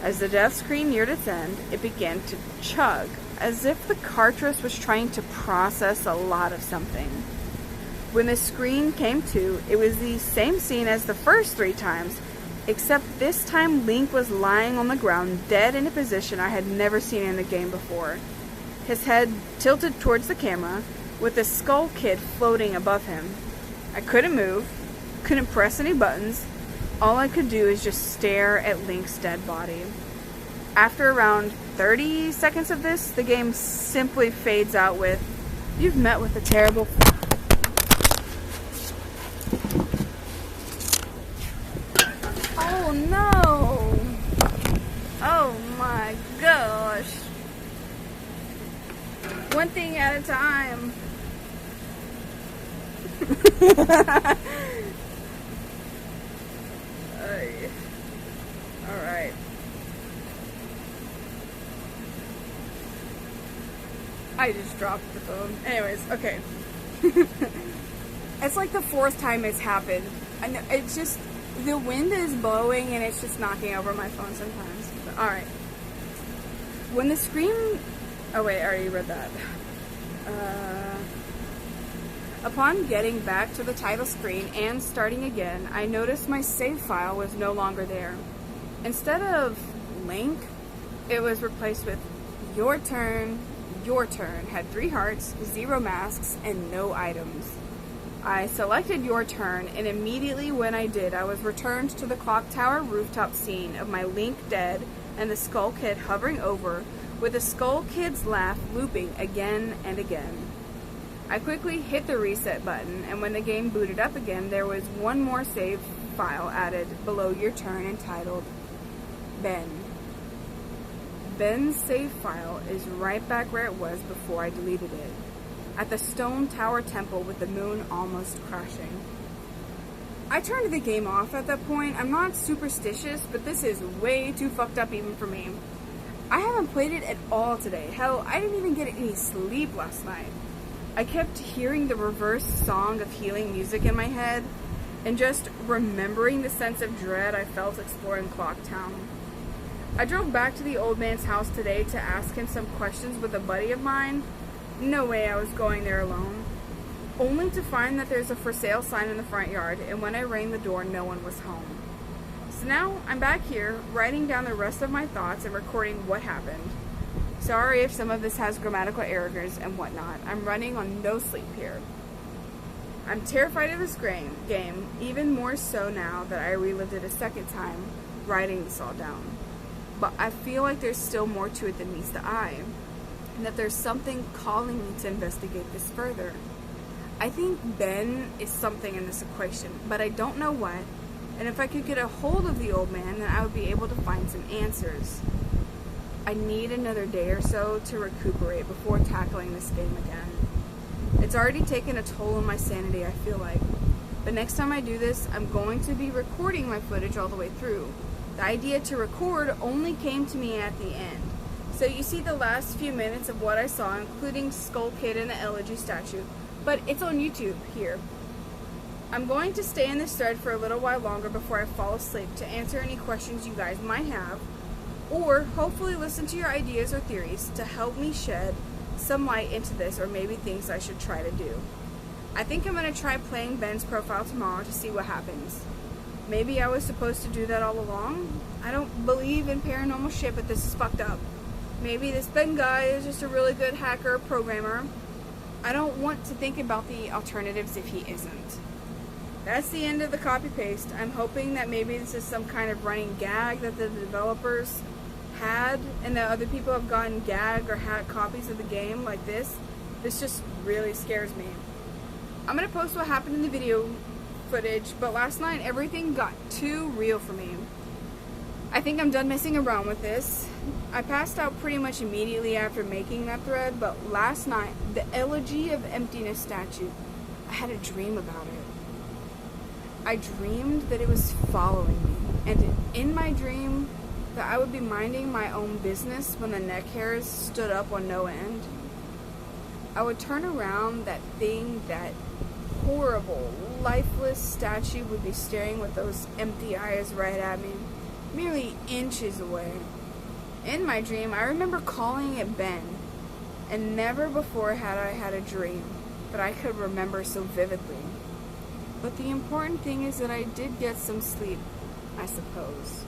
As the death screen neared its end, it began to chug, as if the cartridge was trying to process a lot of something. When the screen came to, it was the same scene as the first 3 times, except this time Link was lying on the ground, dead in a position I had never seen in the game before. His head tilted towards the camera, with the Skull Kid floating above him. I couldn't move, couldn't press any buttons. All I could do is just stare at Link's dead body. After around 30 seconds of this, the game simply fades out with, "You've met with a terrible..." Oh no! Oh my gosh! One thing at a time. Alright. I just dropped the phone. Anyways, okay. It's like the 4th time it's happened. I know, it's just, the wind is blowing and it's just knocking over my phone sometimes. But, alright. When the scream... Oh wait, I already read that. Upon getting back to the title screen and starting again, I noticed my save file was no longer there. Instead of Link, it was replaced with your turn, had 3 hearts, 0 masks, and no items. I selected your turn, and immediately when I did, I was returned to the clock tower rooftop scene of my Link dead and the Skull Kid hovering over, with the Skull Kid's laugh looping again and again. I quickly hit the reset button, and when the game booted up again, there was one more save file added below your turn entitled Ben. Ben's save file is right back where it was before I deleted it, at the stone tower temple with the moon almost crashing. I turned the game off at that point. I'm not superstitious, but this is way too fucked up even for me. I haven't played it at all today. Hell, I didn't even get any sleep last night. I kept hearing the reverse song of healing music in my head, and just remembering the sense of dread I felt exploring Clocktown. I drove back to the old man's house today to ask him some questions with a buddy of mine. No way I was going there alone. Only to find that there's a for sale sign in the front yard, and when I rang the door, no one was home. So now I'm back here, writing down the rest of my thoughts and recording what happened. Sorry if some of this has grammatical errors and whatnot. I'm running on no sleep here. I'm terrified of this game, even more so now that I relived it a second time, writing this all down. But I feel like there's still more to it than meets the eye, and that there's something calling me to investigate this further. I think Ben is something in this equation, but I don't know what, and if I could get a hold of the old man, then I would be able to find some answers. I need another day or so to recuperate before tackling this game again. It's already taken a toll on my sanity, I feel like. But next time I do this, I'm going to be recording my footage all the way through. The idea to record only came to me at the end, So you see the last few minutes of what I saw, including Skull Kid and the elegy statue, but it's on YouTube here. I'm going to stay in this thread for a little while longer before I fall asleep to answer any questions you guys might have, or hopefully listen to your ideas or theories to help me shed some light into this, or maybe things I should try to do. I think I'm going to try playing Ben's profile tomorrow to see what happens. Maybe I was supposed to do that all along. I don't believe in paranormal shit, but this is fucked up. Maybe this Ben guy is just a really good hacker or programmer. I don't want to think about the alternatives if he isn't. That's the end of the copy-paste. I'm hoping that maybe this is some kind of running gag that the developers had, and that other people have gotten gag or hacked copies of the game like this. This just really scares me. I'm going to post what happened in the video footage, but last night everything got too real for me. I think I'm done messing around with this. I passed out pretty much immediately after making that thread, but last night, the Elegy of Emptiness statue, I had a dream about it. I dreamed that it was following me, and in my dream, that I would be minding my own business when the neck hairs stood up on no end. I would turn around, that thing, that horrible, lifeless statue would be staring with those empty eyes right at me, merely inches away. In my dream, I remember calling it Ben, and never before had I had a dream that I could remember so vividly. But the important thing is that I did get some sleep, I suppose.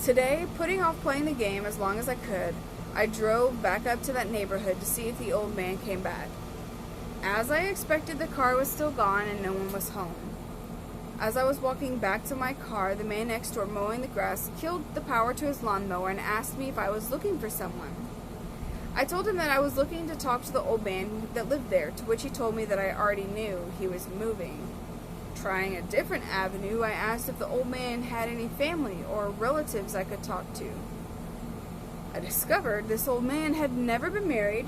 Today, putting off playing the game as long as I could, I drove back up to that neighborhood to see if the old man came back. As I expected, the car was still gone and no one was home. As I was walking back to my car, the man next door mowing the grass killed the power to his lawnmower and asked me if I was looking for someone. I told him that I was looking to talk to the old man that lived there, to which he told me that I already knew he was moving. Trying a different avenue, I asked if the old man had any family or relatives I could talk to. I discovered this old man had never been married,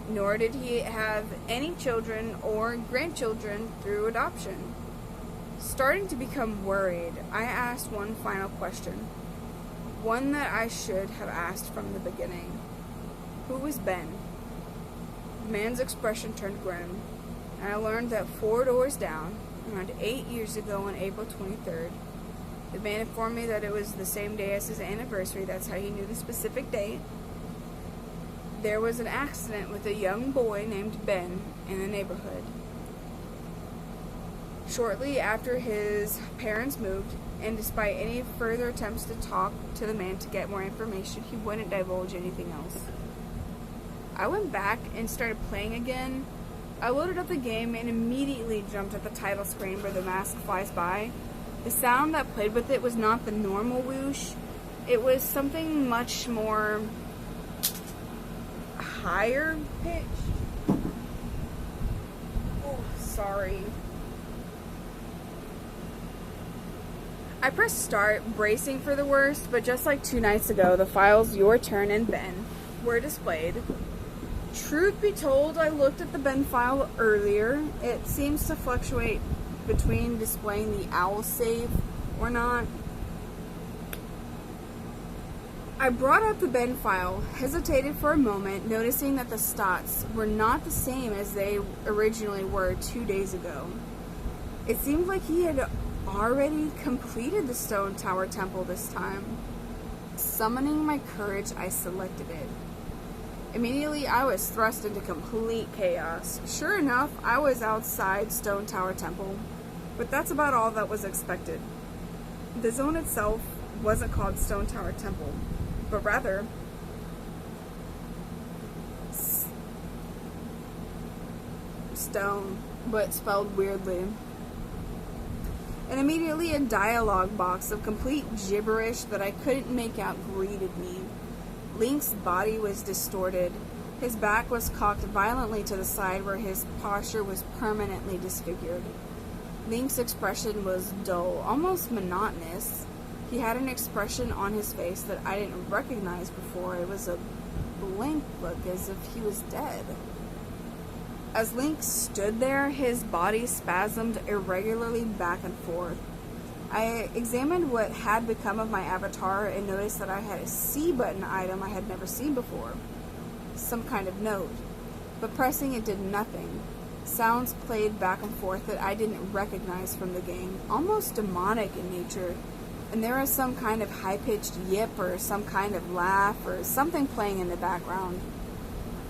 nor did he have any children or grandchildren through adoption. Starting to become worried, I asked one final question, one that I should have asked from the beginning. Who was Ben? The man's expression turned grim, and I learned that 4 doors down, around 8 years ago on April 23rd, the man informed me that it was the same day as his anniversary. That's how he knew the specific date. There was an accident with a young boy named Ben in the neighborhood. Shortly after his parents moved, and despite any further attempts to talk to the man to get more information, he wouldn't divulge anything else. I went back and started playing again. I loaded up the game and immediately jumped at the title screen where the mask flies by. The sound that played with it was not the normal whoosh. It was something much more higher pitched. Oh, sorry. I pressed start, bracing for the worst, but just like 2 nights ago, the files Your Turn and Ben were displayed. Truth be told, I looked at the Ben file earlier. It seems to fluctuate between displaying the owl save or not. I brought up the Ben file, hesitated for a moment, noticing that the stats were not the same as they originally were 2 days ago. It seemed like he had already completed the Stone Tower Temple this time. Summoning my courage, I selected it. Immediately, I was thrust into complete chaos. Sure enough, I was outside Stone Tower Temple, but that's about all that was expected. The zone itself wasn't called Stone Tower Temple, but rather stone, but spelled weirdly. And immediately a dialogue box of complete gibberish that I couldn't make out greeted me. Link's body was distorted. His back was cocked violently to the side where his posture was permanently disfigured. Link's expression was dull, almost monotonous. He had an expression on his face that I didn't recognize before. It was a blank look, as if he was dead. As Link stood there, his body spasmed irregularly back and forth. I examined what had become of my avatar and noticed that I had a C button item I had never seen before. Some kind of note. But pressing it did nothing. Sounds played back and forth that I didn't recognize from the game, almost demonic in nature. And there was some kind of high-pitched yip or some kind of laugh or something playing in the background.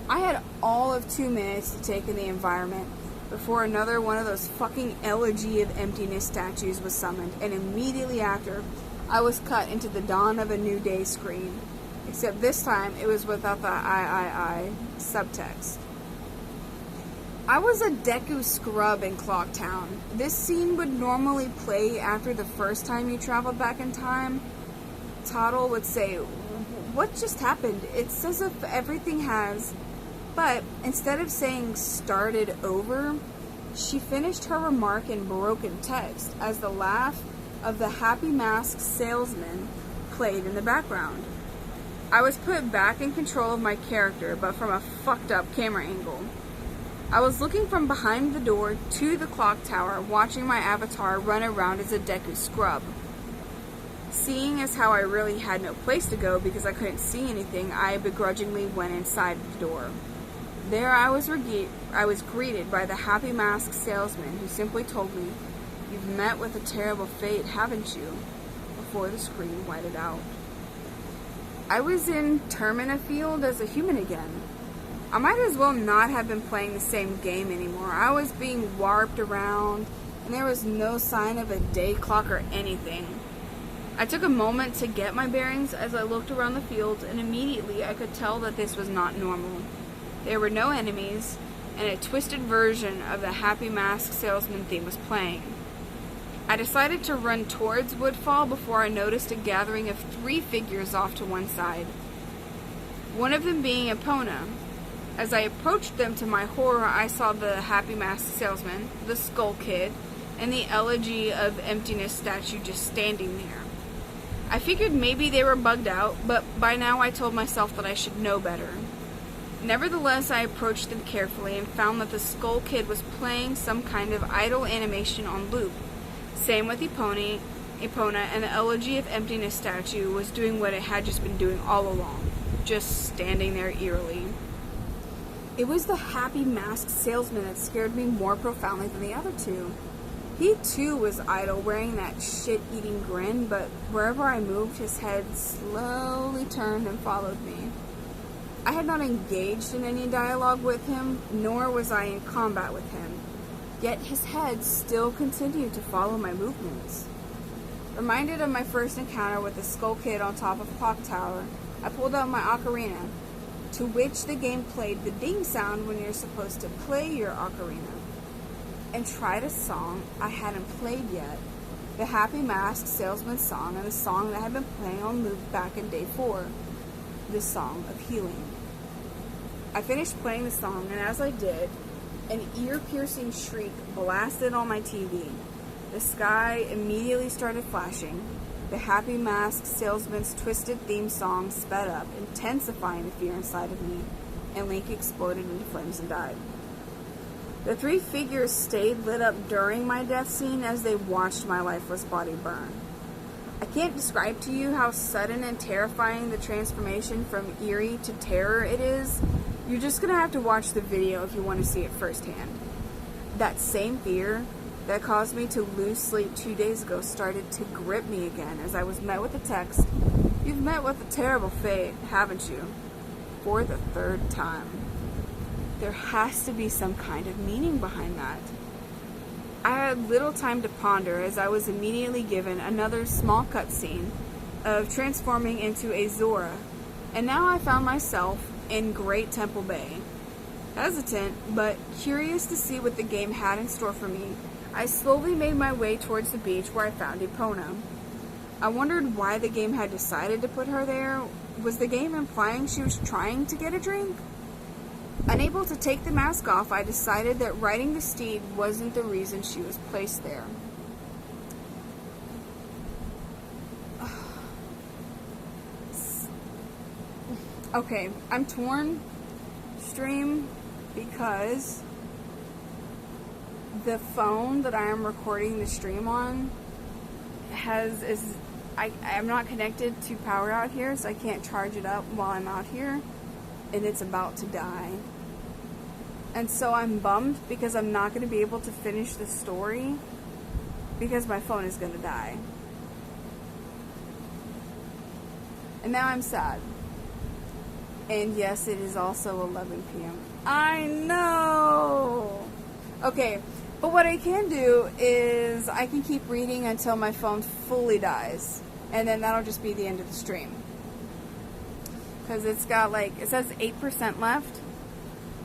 I had all of 2 minutes to take in the environment before another one of those fucking Elegy of Emptiness statues was summoned, and immediately after, I was cut into the Dawn of a New Day screen. Except this time, it was without the I subtext. I was a Deku scrub in Clocktown. This scene would normally play after the first time you traveled back in time. Toddle would say, "What just happened? It's as if everything has..." But instead of saying "started over," she finished her remark in broken text as the laugh of the Happy Mask salesman played in the background. I was put back in control of my character, but from a fucked up camera angle. I was looking from behind the door to the clock tower, watching my avatar run around as a Deku scrub. Seeing as how I really had no place to go because I couldn't see anything, I begrudgingly went inside the door. There I was greeted by the Happy Mask salesman, who simply told me, "You've met with a terrible fate, haven't you?" before the screen whited out. I was in Termina Field as a human again. I might as well not have been playing the same game anymore. I was being warped around, and there was no sign of a day clock or anything. I took a moment to get my bearings as I looked around the field, and immediately I could tell that this was not normal. There were no enemies, and a twisted version of the Happy Mask salesman theme was playing. I decided to run towards Woodfall before I noticed a gathering of 3 figures off to one side. One of them being Epona. As I approached them, to my horror, I saw the Happy Mask salesman, the Skull Kid, and the Elegy of Emptiness statue just standing there. I figured maybe they were bugged out, but by now I told myself that I should know better. Nevertheless, I approached them carefully and found that the Skull Kid was playing some kind of idle animation on loop. Same with Epona, and the Elegy of Emptiness statue was doing what it had just been doing all along, just standing there eerily. It was the Happy Mask salesman that scared me more profoundly than the other 2. He too was idle, wearing that shit-eating grin, but wherever I moved, his head slowly turned and followed me. I had not engaged in any dialogue with him, nor was I in combat with him, yet his head still continued to follow my movements. Reminded of my first encounter with the Skull Kid on top of Clock Tower, I pulled out my ocarina, to which the game played the ding sound when you're supposed to play your ocarina, and tried a song I hadn't played yet, the Happy Mask salesman song, and the song that had been playing on loop back in day 4, the Song of Healing. I finished playing the song, and as I did, an ear-piercing shriek blasted on my TV. The sky immediately started flashing. The Happy Mask salesman's twisted theme song sped up, intensifying the fear inside of me, and Link exploded into flames and died. The 3 figures stayed lit up during my death scene as they watched my lifeless body burn. I can't describe to you how sudden and terrifying the transformation from eerie to terror it is. You're just gonna have to watch the video if you want to see it firsthand. That same fear that caused me to lose sleep 2 days ago started to grip me again as I was met with the text, "You've met with a terrible fate, haven't you?" for the 3rd time. There has to be some kind of meaning behind that. I had little time to ponder as I was immediately given another small cutscene of transforming into a Zora, and now I found myself in Great Temple Bay. Hesitant, but curious to see what the game had in store for me, I slowly made my way towards the beach where I found Epona. I wondered why the game had decided to put her there. Was the game implying she was trying to get a drink? Unable to take the mask off, I decided that riding the steed wasn't the reason she was placed there. Okay, I'm torn, stream, because the phone that I am recording the stream on I'm not connected to power out here, so I can't charge it up while I'm out here, and it's about to die. And so I'm bummed because I'm not going to be able to finish the story because my phone is going to die. And now I'm sad. And yes, it is also 11 p.m. I know! Okay, but what I can do is I can keep reading until my phone fully dies. And then that'll just be the end of the stream. Because it's got like, it says 8% left.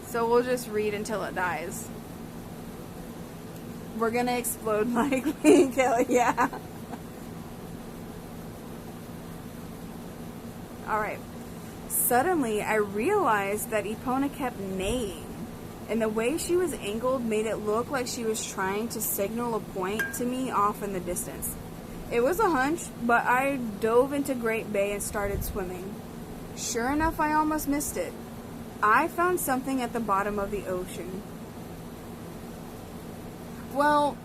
So we'll just read until it dies. We're gonna explode likely and kill it, yeah. Alright. Suddenly, I realized that Epona kept neighing, and the way she was angled made it look like she was trying to signal a point to me off in the distance. It was a hunch, but I dove into Great Bay and started swimming. Sure enough, I almost missed it. I found something at the bottom of the ocean. Well,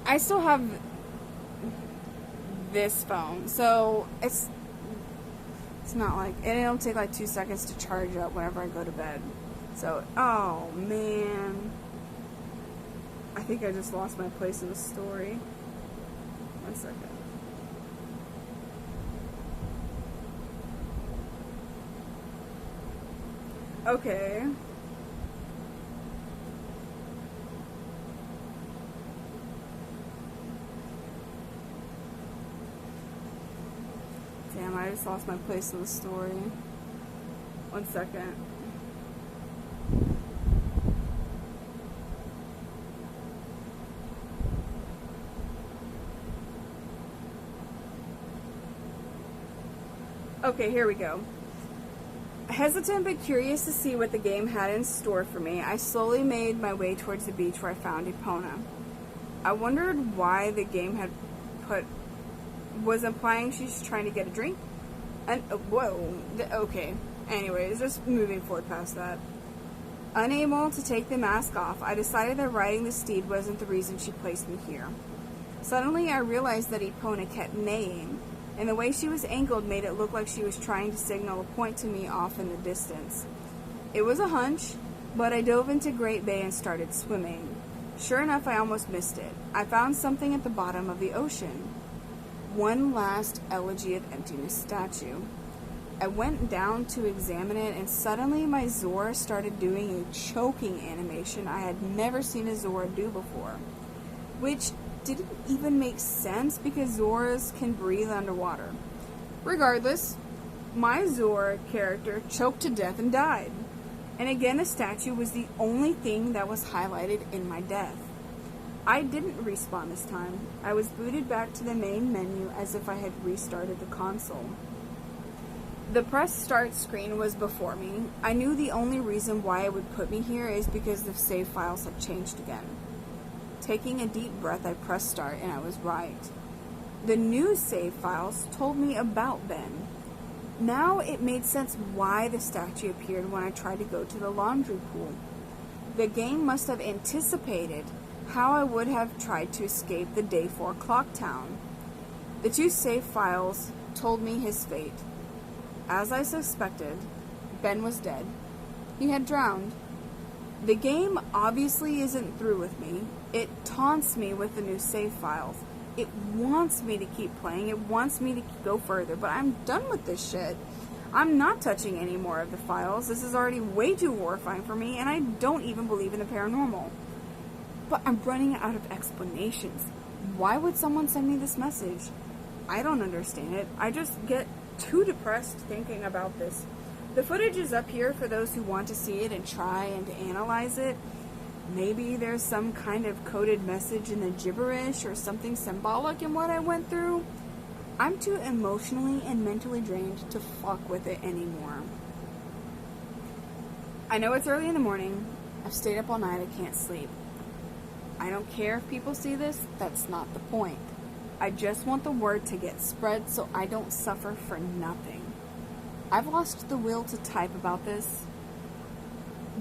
I still have this phone, so it's not like, and it'll take like 2 seconds to charge up whenever I go to bed. So, oh man. I think I just lost my place in the story. 1 second. Okay. Damn, I just lost my place in the story. 1 second. Okay, here we go. Hesitant but curious to see what the game had in store for me, I slowly made my way towards the beach where I found Epona. I wondered why the game had was implying she's trying to get a drink? And, whoa, okay. Anyways, just moving forward past that. Unable to take the mask off, I decided that riding the steed wasn't the reason she placed me here. Suddenly, I realized that Epona kept neighing, and the way she was angled made it look like she was trying to signal a point to me off in the distance. It was a hunch, but I dove into Great Bay and started swimming. Sure enough, I almost missed it. I found something at the bottom of the ocean. One last Elegy of Emptiness statue. I went down to examine it, and suddenly my Zora started doing a choking animation I had never seen a Zora do before, which didn't even make sense because Zoras can breathe underwater. Regardless, my Zora character choked to death and died. And again, a statue was the only thing that was highlighted in my death. I didn't respawn this time. I was booted back to the main menu as if I had restarted the console. The press start screen was before me. I knew the only reason why it would put me here is because the save files had changed again. Taking a deep breath, I pressed start, and I was right. The new save files told me about Ben. Now it made sense why the statue appeared when I tried to go to the laundry pool. The game must have anticipated how I would have tried to escape the Day 4 clock town. The two save files told me his fate. As I suspected, Ben was dead. He had drowned. The game obviously isn't through with me. It taunts me with the new save files. It wants me to keep playing. It wants me to go further, but I'm done with this shit. I'm not touching any more of the files. This is already way too horrifying for me, and I don't even believe in the paranormal. But I'm running out of explanations. Why would someone send me this message? I don't understand it. I just get too depressed thinking about this. The footage is up here for those who want to see it and try and analyze it. Maybe there's some kind of coded message in the gibberish or something symbolic in what I went through. I'm too emotionally and mentally drained to fuck with it anymore. I know it's early in the morning. I've stayed up all night. I can't sleep. I don't care if people see this. That's not the point. I just want the word to get spread so I don't suffer for nothing. I've lost the will to type about this.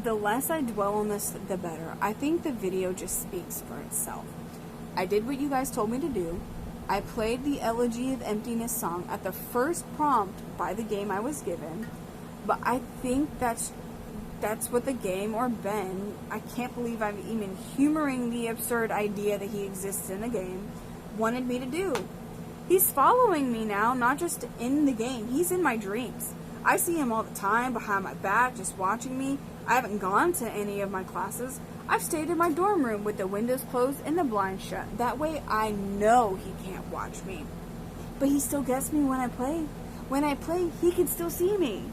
The less I dwell on this, the better. I think the video just speaks for itself. I did what you guys told me to do. I played the Elegy of Emptiness song at the first prompt by the game I was given, but I think that's what the game, or Ben, I can't believe I'm even humoring the absurd idea that he exists in the game, wanted me to do. He's following me now, not just in the game, he's in my dreams. I see him all the time, behind my back, just watching me. I haven't gone to any of my classes. I've stayed in my dorm room with the windows closed and the blinds shut. That way I know he can't watch me. But he still gets me when I play. When I play, he can still see me.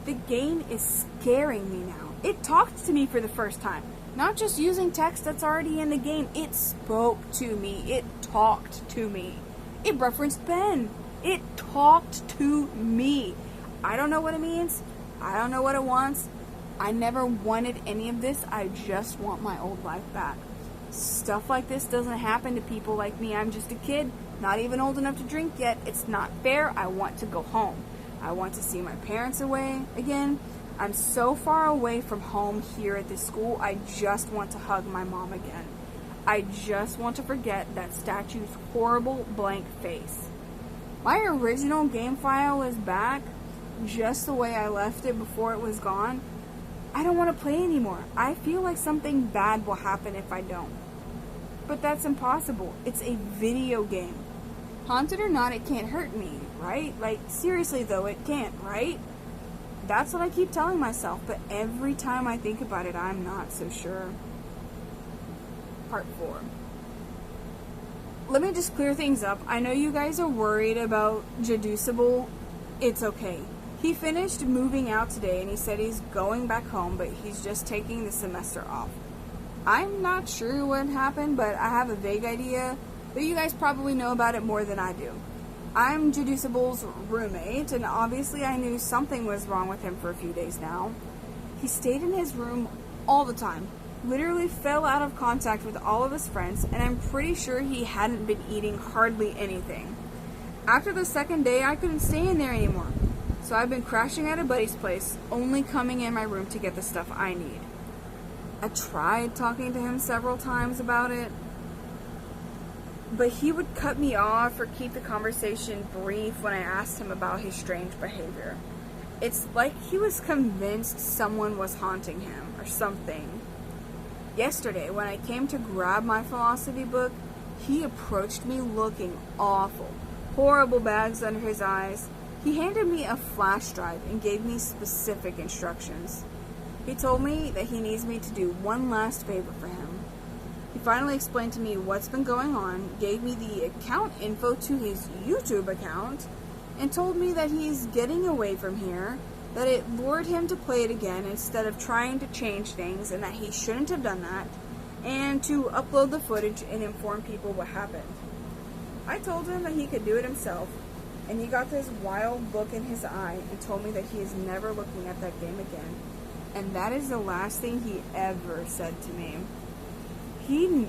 The game is scaring me now. It talked to me for the first time. Not just using text that's already in the game. It spoke to me. It talked to me. It referenced Ben. It talked to me. I don't know what it means. I don't know what it wants. I never wanted any of this. I just want my old life back. Stuff like this doesn't happen to people like me. I'm just a kid, not even old enough to drink yet. It's not fair. I want to go home. I want to see my parents away again. I'm so far away from home here at this school. I just want to hug my mom again. I just want to forget that statue's horrible blank face. My original game file is back, just the way I left it before it was gone. I don't want to play anymore. I feel like something bad will happen if I don't. But that's impossible. It's a video game. Haunted or not, it can't hurt me, right? Like, seriously though, it can't, right? That's what I keep telling myself, but every time I think about it, I'm not so sure. Part 4. Let me just clear things up. I know you guys are worried about Jaducible. It's okay. He finished moving out today and he said he's going back home, but he's just taking the semester off. I'm not sure what happened, but I have a vague idea, but you guys probably know about it more than I do. I'm Jaducible's roommate, and obviously I knew something was wrong with him for a few days now. He stayed in his room all the time, literally fell out of contact with all of his friends, and I'm pretty sure he hadn't been eating hardly anything. After the second day, I couldn't stay in there anymore. So I've been crashing at a buddy's place, only coming in my room to get the stuff I need. I tried talking to him several times about it, but he would cut me off or keep the conversation brief when I asked him about his strange behavior. It's like he was convinced someone was haunting him or something. Yesterday, when I came to grab my philosophy book, he approached me looking awful, horrible bags under his eyes. He handed me a flash drive and gave me specific instructions. He told me that he needs me to do one last favor for him. He finally explained to me what's been going on, gave me the account info to his YouTube account, and told me that he's getting away from here, that it lured him to play it again instead of trying to change things, and that he shouldn't have done that, and to upload the footage and inform people what happened. I told him that he could do it himself, and he got this wild look in his eye and told me that he is never looking at that game again. And that is the last thing he ever said to me. He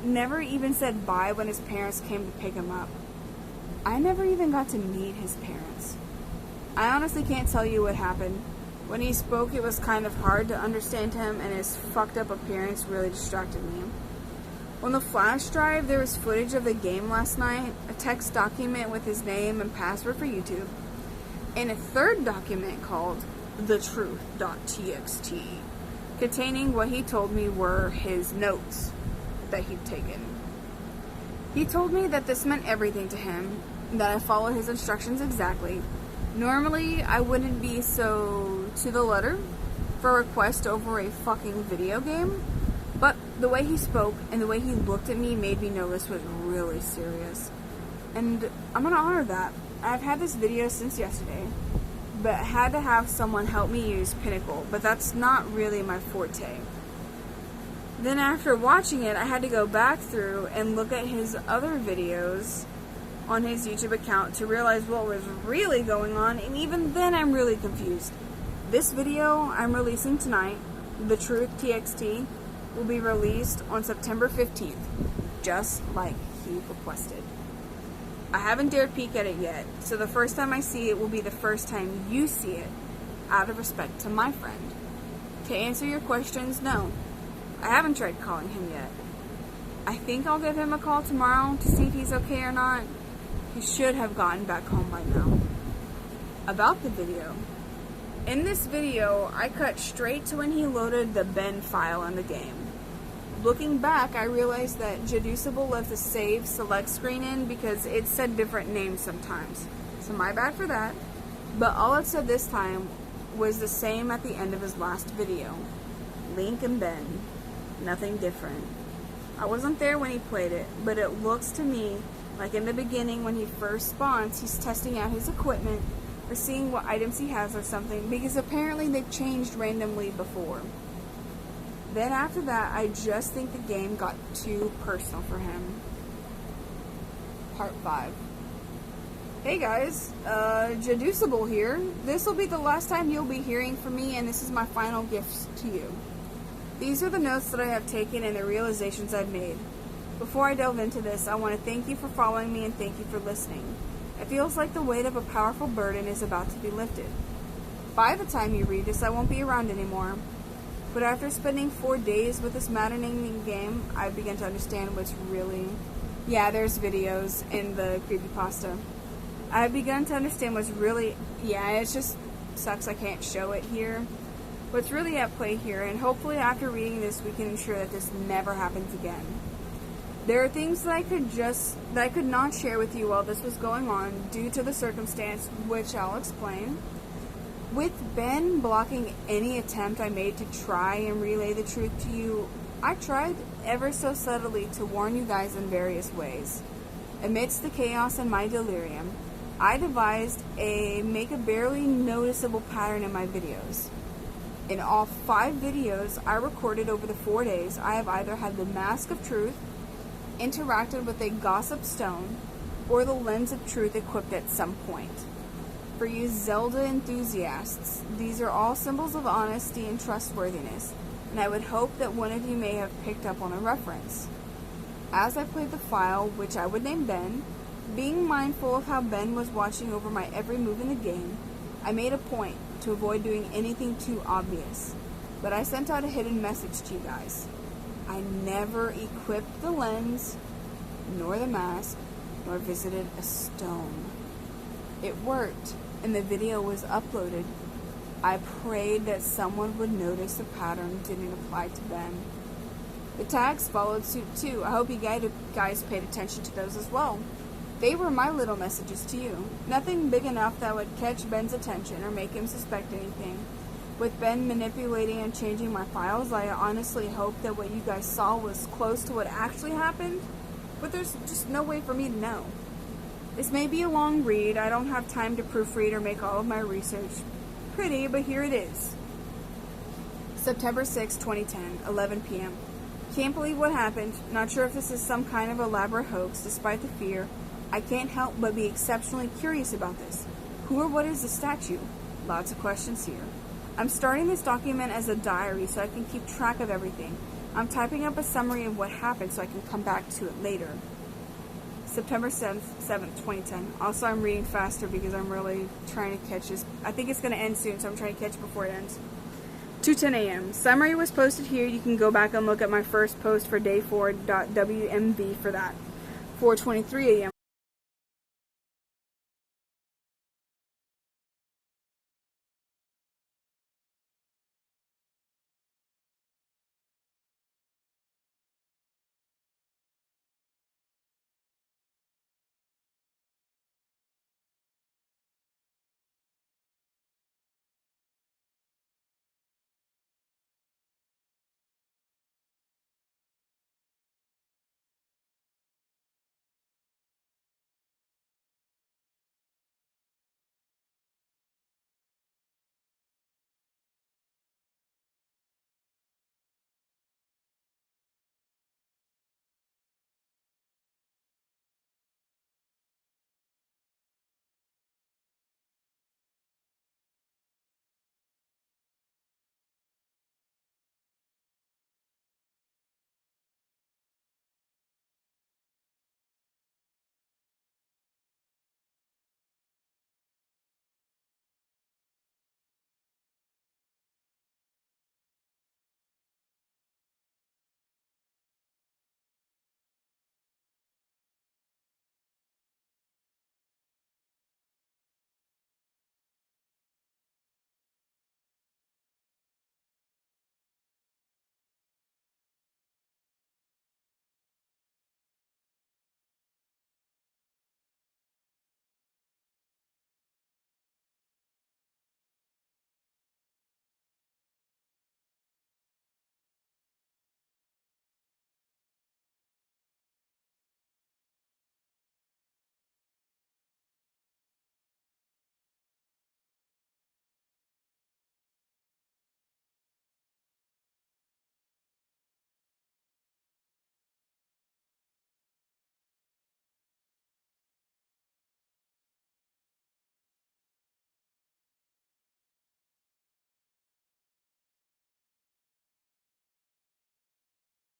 never even said bye when his parents came to pick him up. I never even got to meet his parents. I honestly can't tell you what happened. When he spoke, it was kind of hard to understand him, and his fucked up appearance really distracted me. On the flash drive, there was footage of the game last night, a text document with his name and password for YouTube, and a third document called thetruth.txt, containing what he told me were his notes that he'd taken. He told me that this meant everything to him, that I follow his instructions exactly. Normally, I wouldn't be so to the letter for a request over a fucking video game, but the way he spoke and the way he looked at me made me know this was really serious. And I'm gonna honor that. I've had this video since yesterday, but had to have someone help me use Pinnacle, but that's not really my forte. Then after watching it, I had to go back through and look at his other videos on his YouTube account to realize what was really going on, and even then I'm really confused. This video I'm releasing tonight, The Truth TXT, will be released on September 15th, just like he requested. I haven't dared peek at it yet, so the first time I see it will be the first time you see it, out of respect to my friend. To answer your questions, no. I haven't tried calling him yet. I think I'll give him a call tomorrow to see if he's okay or not. He should have gotten back home by now. About the video. In this video, I cut straight to when he loaded the Ben file in the game. Looking back, I realized that Jeduceable left the save select screen in because it said different names sometimes. So my bad for that. But all it said this time was the same at the end of his last video. Link and Ben. Nothing different. I wasn't there when he played it, but it looks to me like in the beginning when he first spawns, he's testing out his equipment or seeing what items he has or something, because apparently they've changed randomly before. Then after that, I just think the game got too personal for him. Part 5. Hey guys, Jeduceable here. This will be the last time you'll be hearing from me, and this is my final gift to you. These are the notes that I have taken and the realizations I've made. Before I delve into this, I want to thank you for following me and thank you for listening. It feels like the weight of a powerful burden is about to be lifted. By the time you read this, I won't be around anymore. But after spending 4 days with this maddening game, I began to understand what's really... Yeah, there's videos in the creepypasta. I have begun to understand what's really... Yeah, it just sucks I can't show it here. What's really at play here, and hopefully after reading this, we can ensure that this never happens again. There are things that I could not share with you while this was going on due to the circumstance, which I'll explain. With Ben blocking any attempt I made to try and relay the truth to you, I tried ever so subtly to warn you guys in various ways. Amidst the chaos and my delirium, I devised make a barely noticeable pattern in my videos. In all 5 videos I recorded over the 4 days, I have either had the mask of truth, interacted with a gossip stone, or the lens of truth equipped at some point. For you Zelda enthusiasts, these are all symbols of honesty and trustworthiness, and I would hope that one of you may have picked up on a reference. As I played the file, which I would name Ben, being mindful of how Ben was watching over my every move in the game, I made a point to avoid doing anything too obvious, but I sent out a hidden message to you guys. I never equipped the lens, nor the mask, nor visited a stone. It worked, and the video was uploaded. I prayed that someone would notice the pattern didn't apply to Ben. The tags followed suit too. I hope you guys paid attention to those as well. They were my little messages to you. Nothing big enough that would catch Ben's attention or make him suspect anything. With Ben manipulating and changing my files, I honestly hope that what you guys saw was close to what actually happened, but there's just no way for me to know. This may be a long read. I don't have time to proofread or make all of my research pretty, but here it is. September 6, 2010, 11 p.m. Can't believe what happened. Not sure if this is some kind of elaborate hoax. Despite the fear, I can't help but be exceptionally curious about this. Who or what is the statue? Lots of questions here. I'm starting this document as a diary so I can keep track of everything. I'm typing up a summary of what happened so I can come back to it later. September 7th, 2010. Also, I'm reading faster because I'm really trying to catch this. I think it's going to end soon, so I'm trying to catch it before it ends. 2:10 a.m. Summary was posted here. You can go back and look at my first post for day 4.wmv for that. 4:23 a.m.